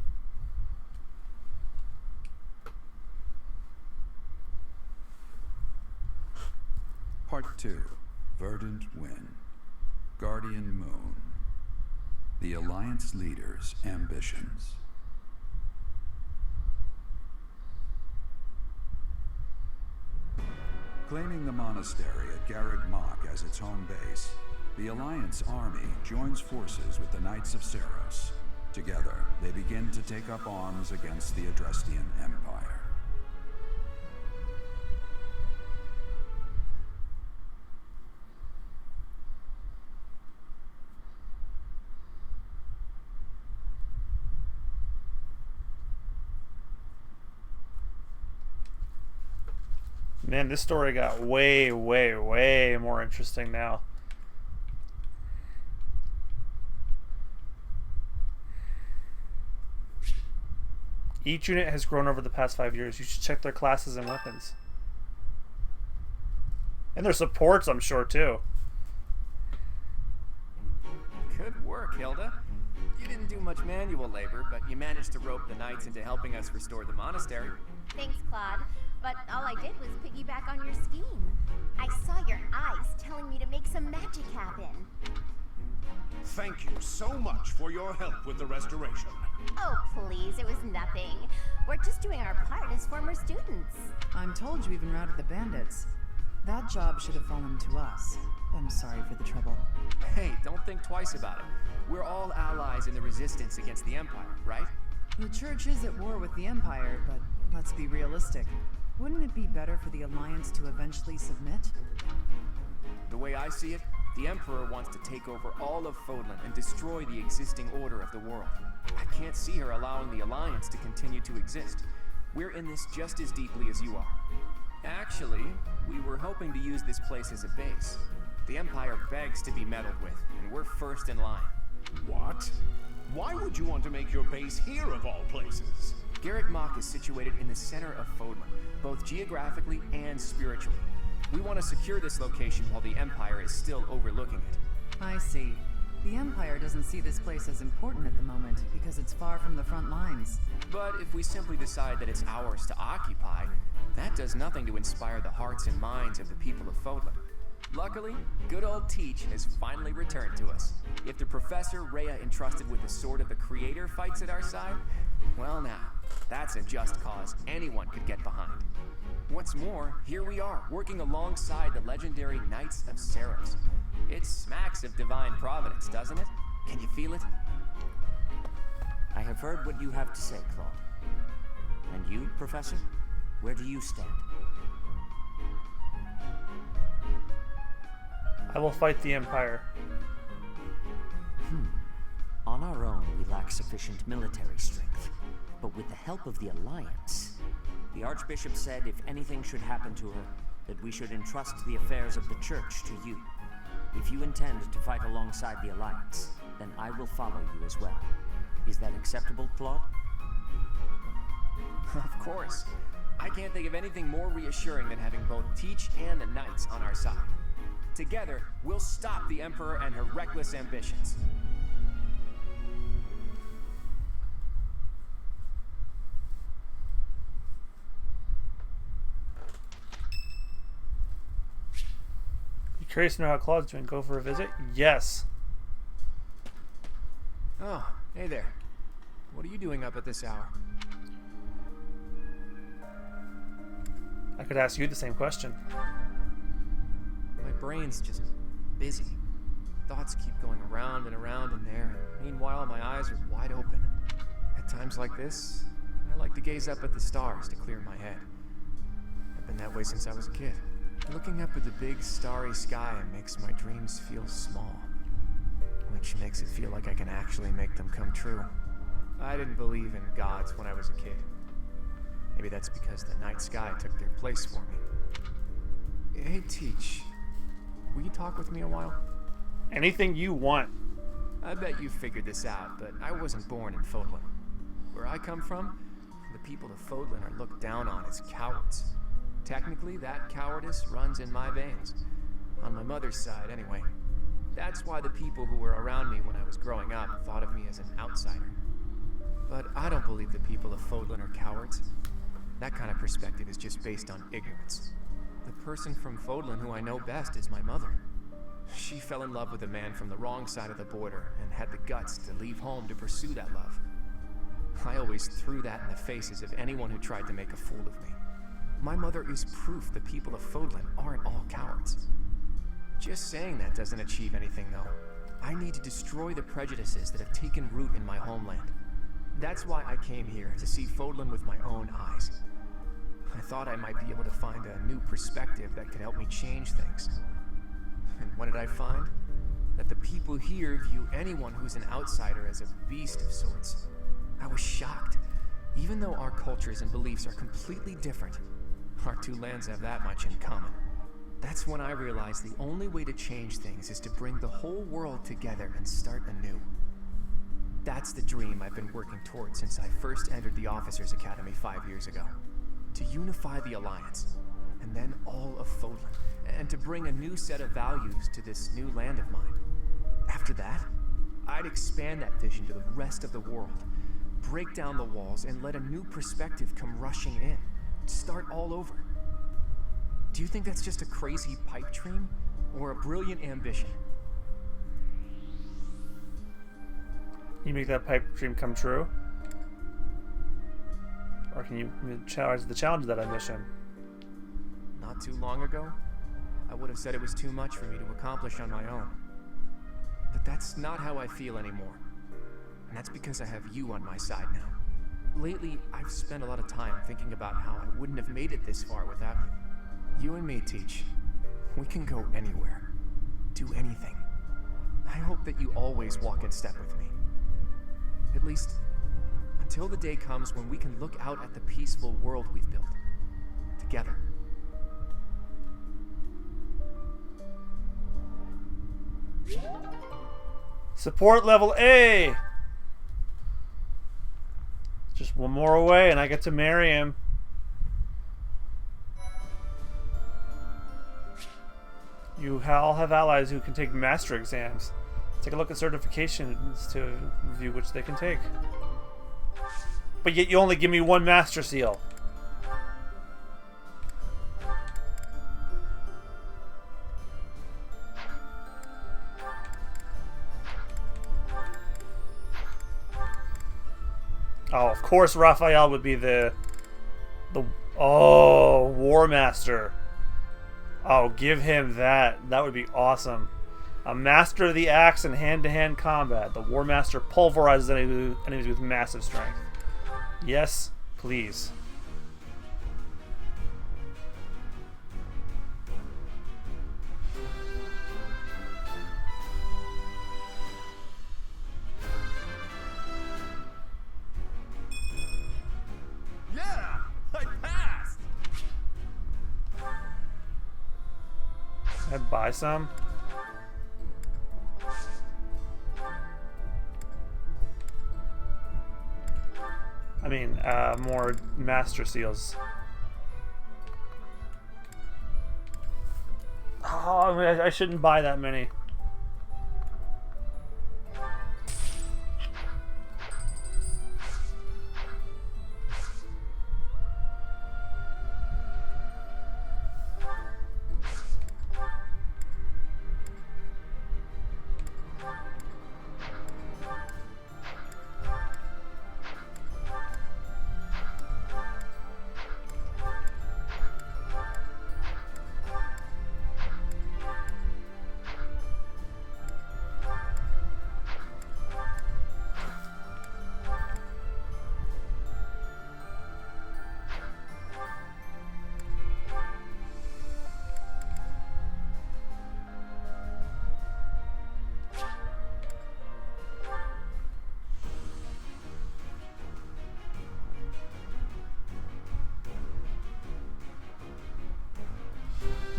Part 2. Verdant Wind. Guardian Moon. The Alliance Leader's Ambitions. Claiming the monastery at Garrick Mach as its home base, the Alliance army joins forces with the Knights of Seros. Together, they begin to take up arms against the Adrestian Empire. Man, this story got way, way, way more interesting now. Each unit has grown over the past 5 years. You should check their classes and weapons. And their supports, I'm sure, too. Good work, Hilda. You didn't do much manual labor, but you managed to rope the Knights into helping us restore the monastery. Thanks, Claude. But all I did was piggyback on your scheme. I saw your eyes telling me to make some magic happen. Thank you so much for your help with the restoration. Oh, please, it was nothing. We're just doing our part as former students. I'm told you even routed the bandits. That job should have fallen to us. I'm sorry for the trouble. Hey, don't think twice about it. We're all allies in the resistance against the Empire, right? The church is at war with the Empire, but let's be realistic. Wouldn't it be better for the Alliance to eventually submit? The way I see it, the Emperor wants to take over all of Fodlan and destroy the existing order of the world. I can't see her allowing the Alliance to continue to exist. We're in this just as deeply as you are. Actually, we were hoping to use this place as a base. The Empire begs to be meddled with, and we're first in line. What? Why would you want to make your base here of all places? Garrick Mach is situated in the center of Fodlan, both geographically and spiritually. We want to secure this location while the Empire is still overlooking it. I see. The Empire doesn't see this place as important at the moment because it's far from the front lines. But if we simply decide that it's ours to occupy, that does nothing to inspire the hearts and minds of the people of Fodlan. Luckily, good old Teach has finally returned to us. If the Professor Rhea entrusted with the Sword of the Creator fights at our side, well now, that's a just cause anyone could get behind. What's more, here we are, working alongside the legendary Knights of Seros. It smacks of divine providence, doesn't it? Can you feel it? I have heard what you have to say, Claude. And you, Professor? Where do you stand? I will fight the Empire. On our own, we lack sufficient military strength. But with the help of the Alliance, the Archbishop said if anything should happen to her, that we should entrust the affairs of the Church to you. If you intend to fight alongside the Alliance, then I will follow you as well. Is that acceptable, Claude? Of course. I can't think of anything more reassuring than having both Teach and the Knights on our side. Together, we'll stop the Emperor and her reckless ambitions. You curious to know how Claude's doing? Go for a visit? Yes. Oh, hey there. What are you doing up at this hour? I could ask you the same question. My brain's just busy. Thoughts keep going around and around in there. Meanwhile, my eyes are wide open. At times like this, I like to gaze up at the stars to clear my head. I've been that way since I was a kid. Looking up at the big, starry sky makes my dreams feel small, which makes it feel like I can actually make them come true. I didn't believe in gods when I was a kid. Maybe that's because the night sky took their place for me. Hey, Teach. Will you talk with me a while? Anything you want. I bet you figured this out, but I wasn't born in Fodlan. Where I come from, the people of Fodlan are looked down on as cowards. Technically, that cowardice runs in my veins. On my mother's side, anyway. That's why the people who were around me when I was growing up thought of me as an outsider. But I don't believe the people of Fodlan are cowards. That kind of perspective is just based on ignorance. The person from Fodlan who I know best is my mother. She fell in love with a man from the wrong side of the border and had the guts to leave home to pursue that love. I always threw that in the faces of anyone who tried to make a fool of me. My mother is proof the people of Fodlan aren't all cowards. Just saying that doesn't achieve anything, though. I need to destroy the prejudices that have taken root in my homeland. That's why I came here, to see Fodlan with my own eyes. I thought I might be able to find a new perspective that could help me change things. And what did I find? That the people here view anyone who's an outsider as a beast of sorts. I was shocked. Even though our cultures and beliefs are completely different, our two lands have that much in common. That's when I realized the only way to change things is to bring the whole world together and start anew. That's the dream I've been working towards since I first entered the Officers Academy 5 years ago. To unify the Alliance, and then all of Fodlan, and to bring a new set of values to this new land of mine. After that, I'd expand that vision to the rest of the world, break down the walls, and let a new perspective come rushing in. Start all over. Do you think that's just a crazy pipe dream, or a brilliant ambition? You make that pipe dream come true? Or can you challenge of that ambition? Not too long ago, I would have said it was too much for me to accomplish on my own. But that's not how I feel anymore. And that's because I have you on my side now. Lately, I've spent a lot of time thinking about how I wouldn't have made it this far without you. You and me, Teach. We can go anywhere. Do anything. I hope that you always walk in step with me. At least, until the day comes when we can look out at the peaceful world we've built. Together. Support level A! Just one more away and I get to marry him. You all have allies who can take master exams. Take a look at certifications to review which they can take. But yet you only give me one master seal. Oh, of course Raphael would be the War Master. Oh, give him that. That would be awesome. A master of the axe in hand-to-hand combat. The War Master pulverizes enemies with massive strength. Yes, please. Yeah! I passed! Can I buy some? I mean, more master seals. Oh, I shouldn't buy that many.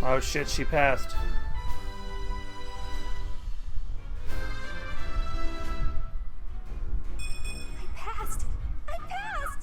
Oh shit, she passed. I passed! I passed!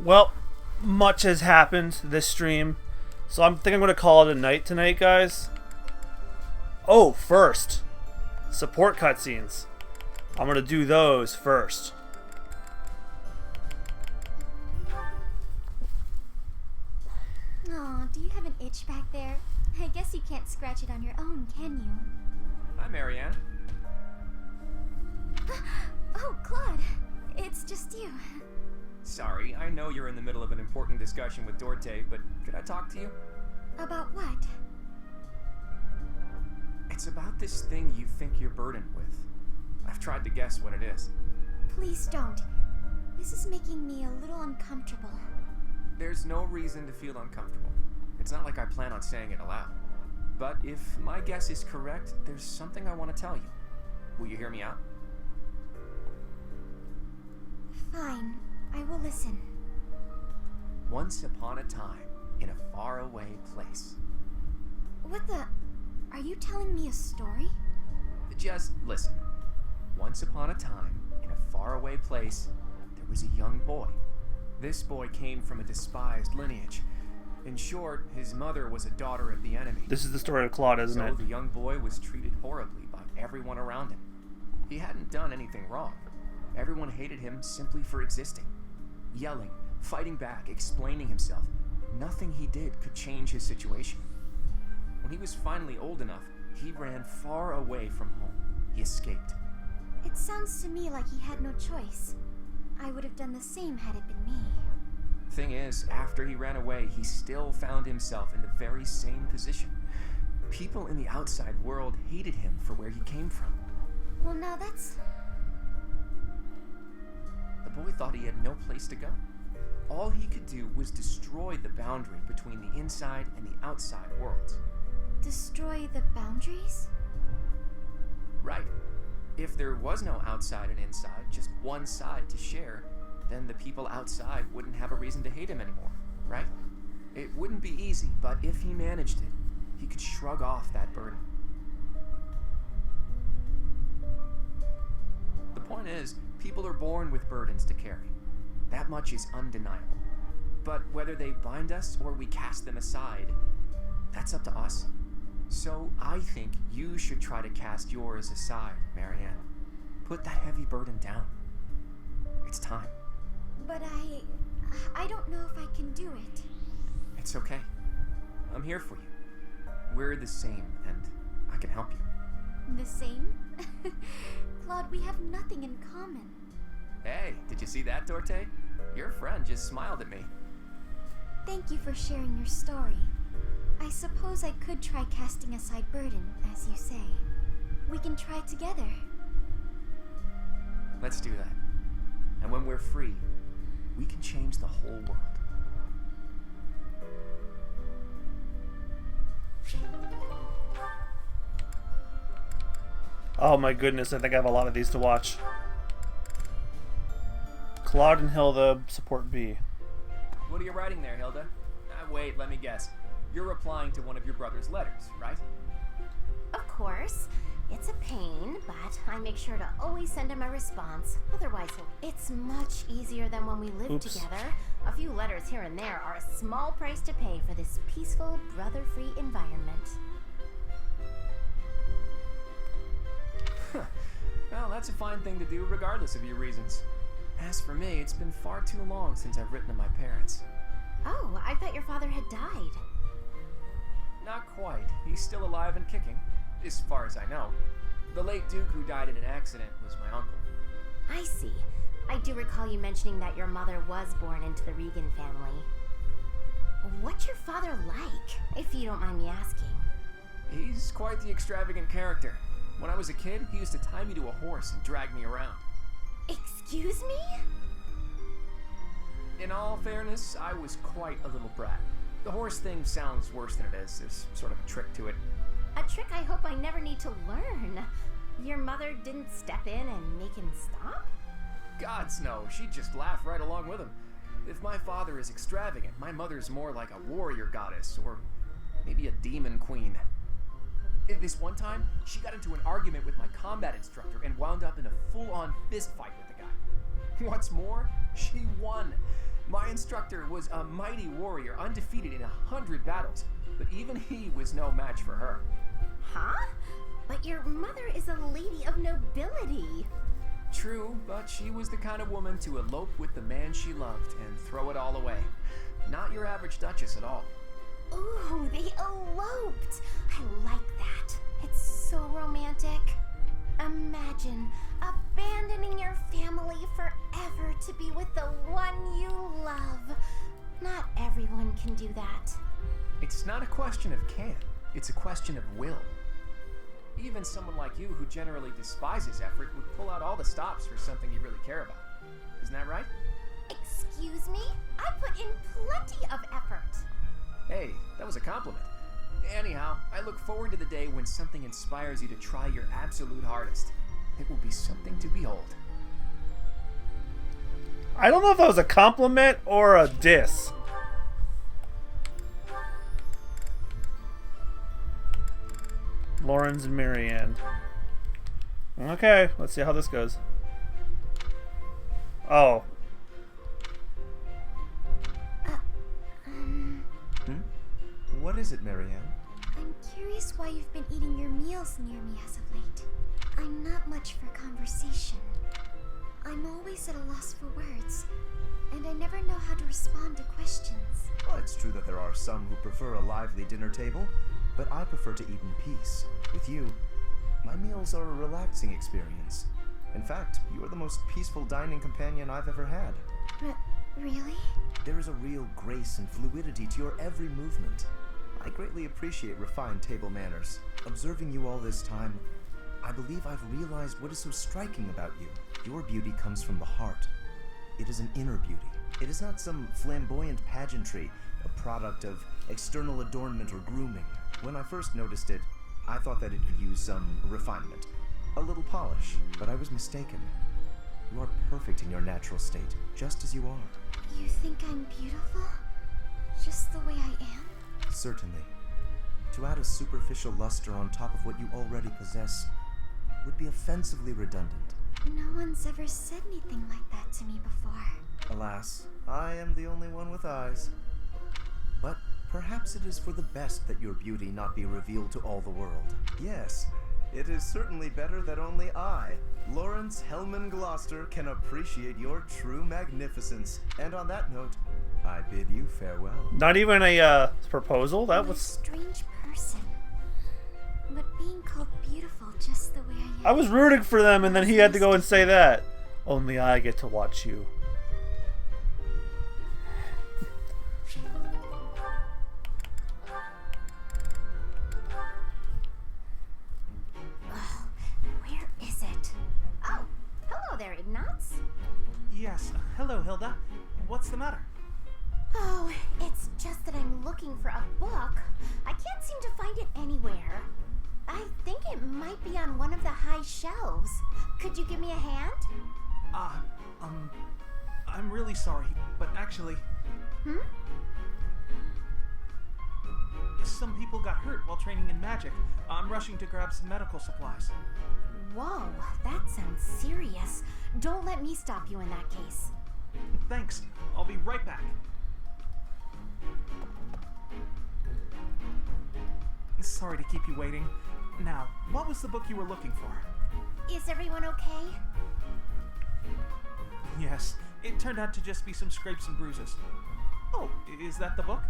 Well, much has happened this stream, so I think I'm going to call it a night tonight, guys. Oh, first, support cutscenes. I'm going to do those first. Aw, do you have an itch back there? I guess you can't scratch it on your own, can you? Hi, Marianne. Oh, Claude. It's just you. Sorry, I know you're in the middle of an important discussion with Dorte, but could I talk to you? About what? It's about this thing you think you're burdened with. I've tried to guess what it is. Please don't. This is making me a little uncomfortable. There's no reason to feel uncomfortable. It's not like I plan on saying it aloud. But if my guess is correct, there's something I want to tell you. Will you hear me out? Fine. I will listen. Once upon a time, in a faraway place. What the... Are you telling me a story? Just listen. Once upon a time, in a faraway place, there was a young boy. This boy came from a despised lineage. In short, his mother was a daughter of the enemy. This is the story of Claude, isn't it? So the young boy was treated horribly by everyone around him. He hadn't done anything wrong. Everyone hated him simply for existing. Yelling, fighting back, explaining himself. Nothing he did could change his situation. When he was finally old enough, he ran far away from home. He escaped. It sounds to me like he had no choice. I would have done the same had it been me. Thing is, after he ran away, he still found himself in the very same position. People in the outside world hated him for where he came from. Well, now that's... The boy thought he had no place to go. All he could do was destroy the boundary between the inside and the outside worlds. Destroy the boundaries? Right. If there was no outside and inside, just one side to share, then the people outside wouldn't have a reason to hate him anymore, right? It wouldn't be easy, but if he managed it, he could shrug off that burden. The point is, people are born with burdens to carry. That much is undeniable. But whether they bind us or we cast them aside, that's up to us. So I think you should try to cast yours aside, Marianne. Put that heavy burden down. It's time. But I don't know if I can do it. It's okay. I'm here for you. We're the same, and I can help you. The same? Claude, we have nothing in common. Hey, did you see that, Dorte? Your friend just smiled at me. Thank you for sharing your story. I suppose I could try casting aside burden, as you say. We can try together. Let's do that. And when we're free, we can change the whole world. Oh my goodness, I think I have a lot of these to watch. Claude and Hilda support B. What are you writing there, Hilda? Wait, let me guess. You're replying to one of your brother's letters, right? Of course. It's a pain, but I make sure to always send him a response. Otherwise, it's much easier than when we lived together. A few letters here and there are a small price to pay for this peaceful, brother-free environment. Well, that's a fine thing to do regardless of your reasons. As for me, it's been far too long since I've written to my parents. Oh, I thought your father had died. Not quite. He's still alive and kicking, as far as I know. The late Duke who died in an accident was my uncle. I see. I do recall you mentioning that your mother was born into the Regan family. What's your father like, if you don't mind me asking? He's quite the extravagant character. When I was a kid, he used to tie me to a horse and drag me around. Excuse me? In all fairness, I was quite a little brat. The horse thing sounds worse than it is. There's sort of a trick to it. A trick I hope I never need to learn. Your mother didn't step in and make him stop? Gods no, she'd just laugh right along with him. If my father is extravagant, my mother's more like a warrior goddess, or maybe a demon queen. This one time, she got into an argument with my combat instructor and wound up in a full-on fist fight with the guy. What's more, she won. My instructor was a mighty warrior, undefeated in 100 battles, but even he was no match for her. Huh? But your mother is a lady of nobility. True, but she was the kind of woman to elope with the man she loved and throw it all away. Not your average duchess at all. Ooh, they eloped. I like that. It's so romantic. Imagine abandoning your family forever to be with the one you love. Not everyone can do that. It's not a question of can, it's a question of will. Even someone like you who generally despises effort would pull out all the stops for something you really care about. Isn't that right? Excuse me? I put in plenty of effort. Hey, that was a compliment. Anyhow, I look forward to the day when something inspires you to try your absolute hardest. It will be something to behold. I don't know if that was a compliment or a diss. Lawrence and Marianne. Okay, let's see how this goes. Oh. What is it, Marianne? I'm curious why you've been eating your meals near me as of late. I'm not much for conversation. I'm always at a loss for words, and I never know how to respond to questions. Well, it's true that there are some who prefer a lively dinner table, but I prefer to eat in peace. With you, my meals are a relaxing experience. In fact, you are the most peaceful dining companion I've ever had. Really? There is a real grace and fluidity to your every movement. I greatly appreciate refined table manners. Observing you all this time, I believe I've realized what is so striking about you. Your beauty comes from the heart. It is an inner beauty. It is not some flamboyant pageantry, a product of external adornment or grooming. When I first noticed it, I thought that it could use some refinement, a little polish, but I was mistaken. You are perfect in your natural state, just as you are. You think I'm beautiful? Just the way I am? Certainly. To add a superficial luster on top of what you already possess would be offensively redundant. No one's ever said anything like that to me before. Alas, I am the only one with eyes. But perhaps it is for the best that your beauty not be revealed to all the world. Yes, it is certainly better that only I, Lawrence Hellman Gloucester, can appreciate your true magnificence. And on that note, I bid you farewell. Not even a proposal? That was... a strange person. But being called beautiful just the way I am... I was rooting for them, and then he had to go and say that. Only I get to watch you. Where is it? Oh, hello there, Ignatz. Yes, hello, Hilda. What's the matter? Oh, it's just that I'm looking for a book. I can't seem to find it anywhere. I think it might be on one of the high shelves. Could you give me a hand? I'm really sorry, but actually... Some people got hurt while training in magic. I'm rushing to grab some medical supplies. Whoa, that sounds serious. Don't let me stop you in that case. Thanks. I'll be right back. Sorry to keep you waiting. Now, what was the book you were looking for? Is everyone okay? Yes, it turned out to just be some scrapes and bruises. Oh, is that the book?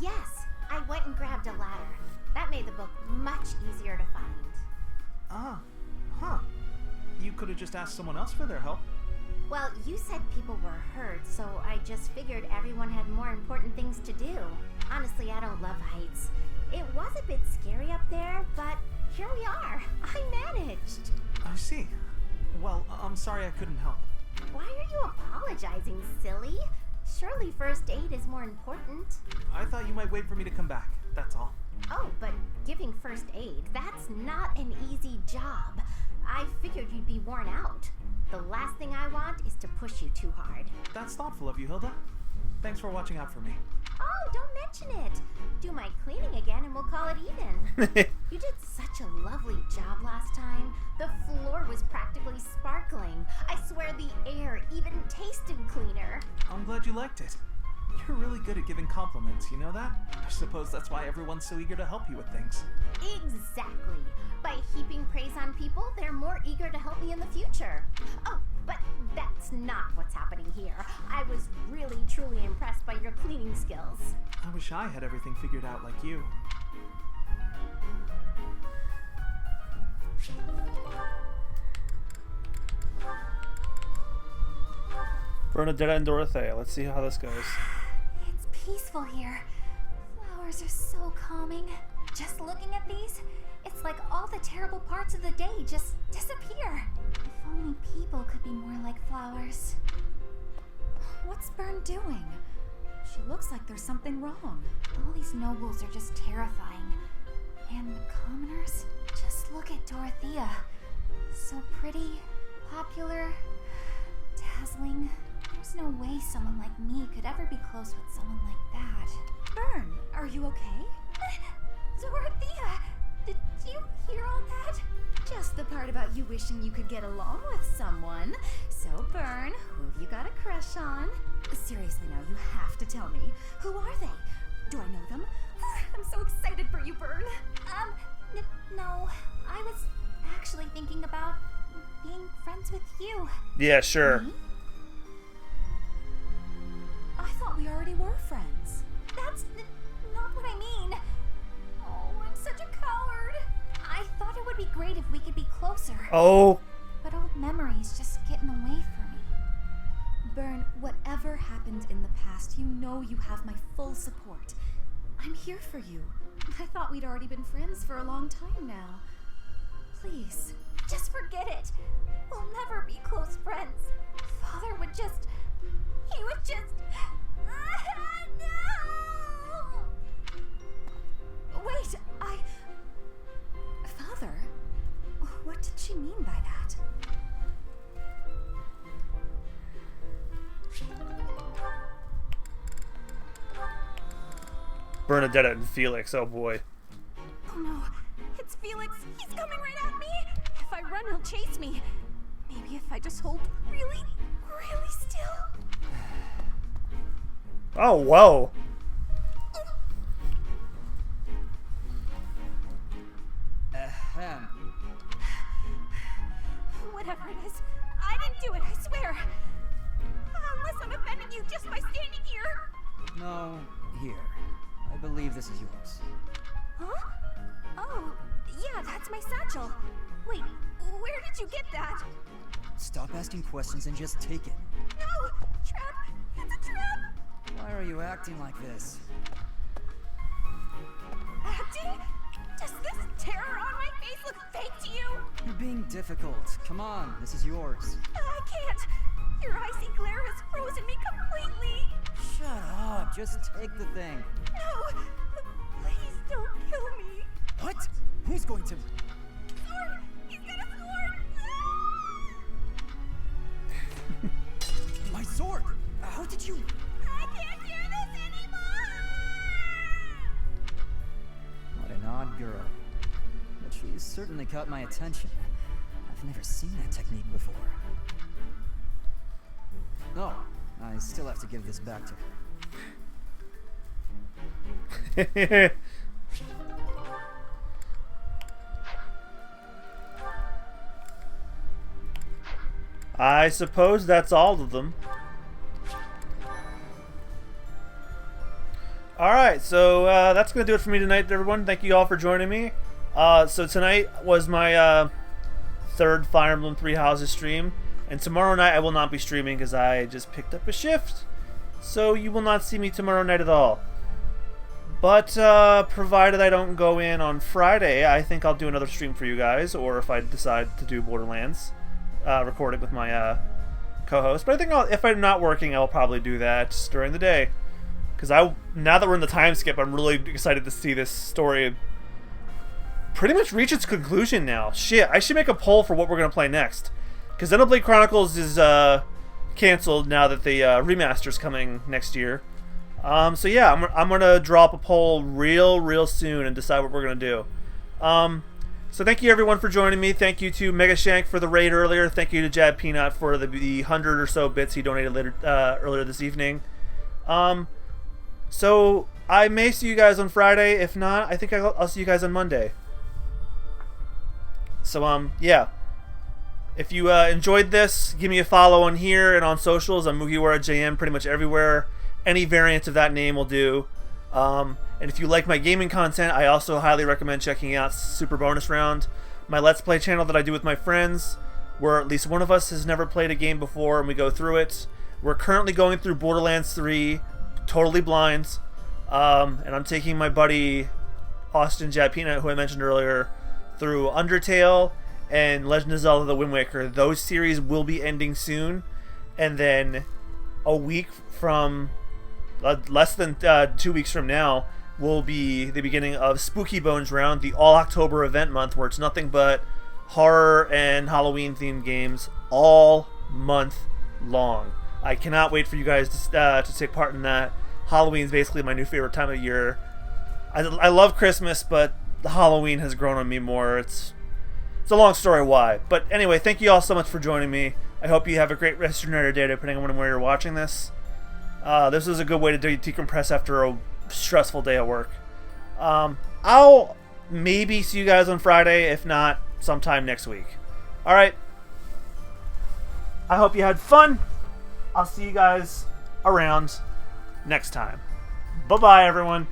Yes, I went and grabbed a ladder. That made the book much easier to find. You could have just asked someone else for their help. Well, you said people were hurt, so I just figured everyone had more important things to do. Honestly, I don't love heights. It was a bit scary up there, but here we are. I managed. I see. Well, I'm sorry I couldn't help. Why are you apologizing, silly? Surely first aid is more important. I thought you might wait for me to come back, that's all. Oh, but giving first aid, that's not an easy job. I figured you'd be worn out. The last thing I want is to push you too hard. That's thoughtful of you, Hilda. Thanks for watching out for me. Oh, don't mention it. Do my cleaning again and we'll call it even. You did such a lovely job last time. The floor was practically sparkling. I swear the air even tasted cleaner. I'm glad you liked it. You're really good at giving compliments, you know that? I suppose that's why everyone's so eager to help you with things. Exactly. By heaping praise on people, they're more eager to help me in the future. Oh, but that's not what's happening here. I was really, truly impressed by your cleaning skills. I wish I had everything figured out like you. Bernadetta and Dorothea. Let's see how this goes. It's peaceful here. Flowers are so calming. Just looking at these, it's like all the terrible parts of the day just disappear. If only people could be more like flowers. What's Bern doing? She looks like there's something wrong. All these nobles are just terrifying. And the commoners? Just look at Dorothea. So pretty, popular, dazzling. There's no way someone like me could ever be close with someone like that. Bern, are you okay? Dorothea! Did you hear all that? Just the part about you wishing you could get along with someone. So, Bern, who have you got a crush on? Seriously now, you have to tell me. Who are they? Do I know them? I'm so excited for you, Bern. No. I was actually thinking about being friends with you. Yeah, sure. Me? I thought we already were friends. That's not what I mean. Oh, I'm be great if we could be closer. Oh. But old memories just getting away from me. Byrne, whatever happened in the past, you know you have my full support. I'm here for you. I thought we'd already been friends for a long time now. Please. Just forget it. We'll never be close friends. Father would just... He would just... No! Wait, Father? What did she mean by that? Bernadetta and Felix, oh boy. Oh no, it's Felix. He's coming right at me. If I run, he'll chase me. Maybe if I just hold really, really still. Oh, whoa. Ahem. Whatever it is, I didn't do it, I swear. Unless I'm offending you just by standing here. No, here. I believe this is yours. Huh? Oh, yeah, that's my satchel. Wait, where did you get that? Stop asking questions and just take it. No! Trap! It's a trap! Why are you acting like this? Acting? Does this terror on my face look fake to you? You're being difficult. Come on, this is yours. I can't. Your icy glare has frozen me completely. Shut up. Just take the thing. No! Please don't kill me. What? Who's going to? Sword! He's got a sword! My sword! How did you? I can't hear this anymore! What an odd girl. But she's certainly caught my attention. I've never seen that technique before. Oh, I still have to give this back to her. I suppose that's all of them. Alright, so that's going to do it for me tonight, everyone. Thank you all for joining me. So tonight was my third Fire Emblem Three Houses stream. And tomorrow night I will not be streaming because I just picked up a shift. So you will not see me tomorrow night at all. But provided I don't go in on Friday, I think I'll do another stream for you guys. Or if I decide to do Borderlands, record it with my co-host. But I think if I'm not working, I'll probably do that during the day. Because now that we're in the time skip, I'm really excited to see this story pretty much reach its conclusion now. Shit, I should make a poll for what we're going to play next. Because Xenoblade Chronicles is canceled now that the remaster's coming next year. So yeah, I'm going to drop a poll real soon and decide what we're going to do. So thank you everyone for joining me. Thank you to Mega Shank for the raid earlier. Thank you to Jab Peanut for the 100 or so bits he donated earlier this evening. So I may see you guys on Friday. If not, I think I'll see you guys on Monday. So yeah. If you enjoyed this, give me a follow on here and on socials. I'm MugiwaraJM pretty much everywhere. Any variant of that name will do. And if you like my gaming content, I also highly recommend checking out Super Bonus Round, my Let's Play channel that I do with my friends, where at least one of us has never played a game before and we go through it. We're currently going through Borderlands 3, totally blind. And I'm taking my buddy Austin Japina, who I mentioned earlier, through Undertale and Legend of Zelda: The Wind Waker. Those series will be ending soon, and then a week from less than 2 weeks from now will be the beginning of Spooky Bones Round, the all October event month, where it's nothing but horror and Halloween themed games all month long. I cannot wait for you guys to take part in that. Halloween is basically my new favorite time of year. I love Christmas, but the Halloween has grown on me more. It's a long story why. But anyway, thank you all so much for joining me. I hope you have a great rest of your night or day, depending on where you're watching this. This is a good way to decompress after a stressful day at work. I'll maybe see you guys on Friday, if not, sometime next week. Alright. I hope you had fun. I'll see you guys around next time. Bye-bye, everyone.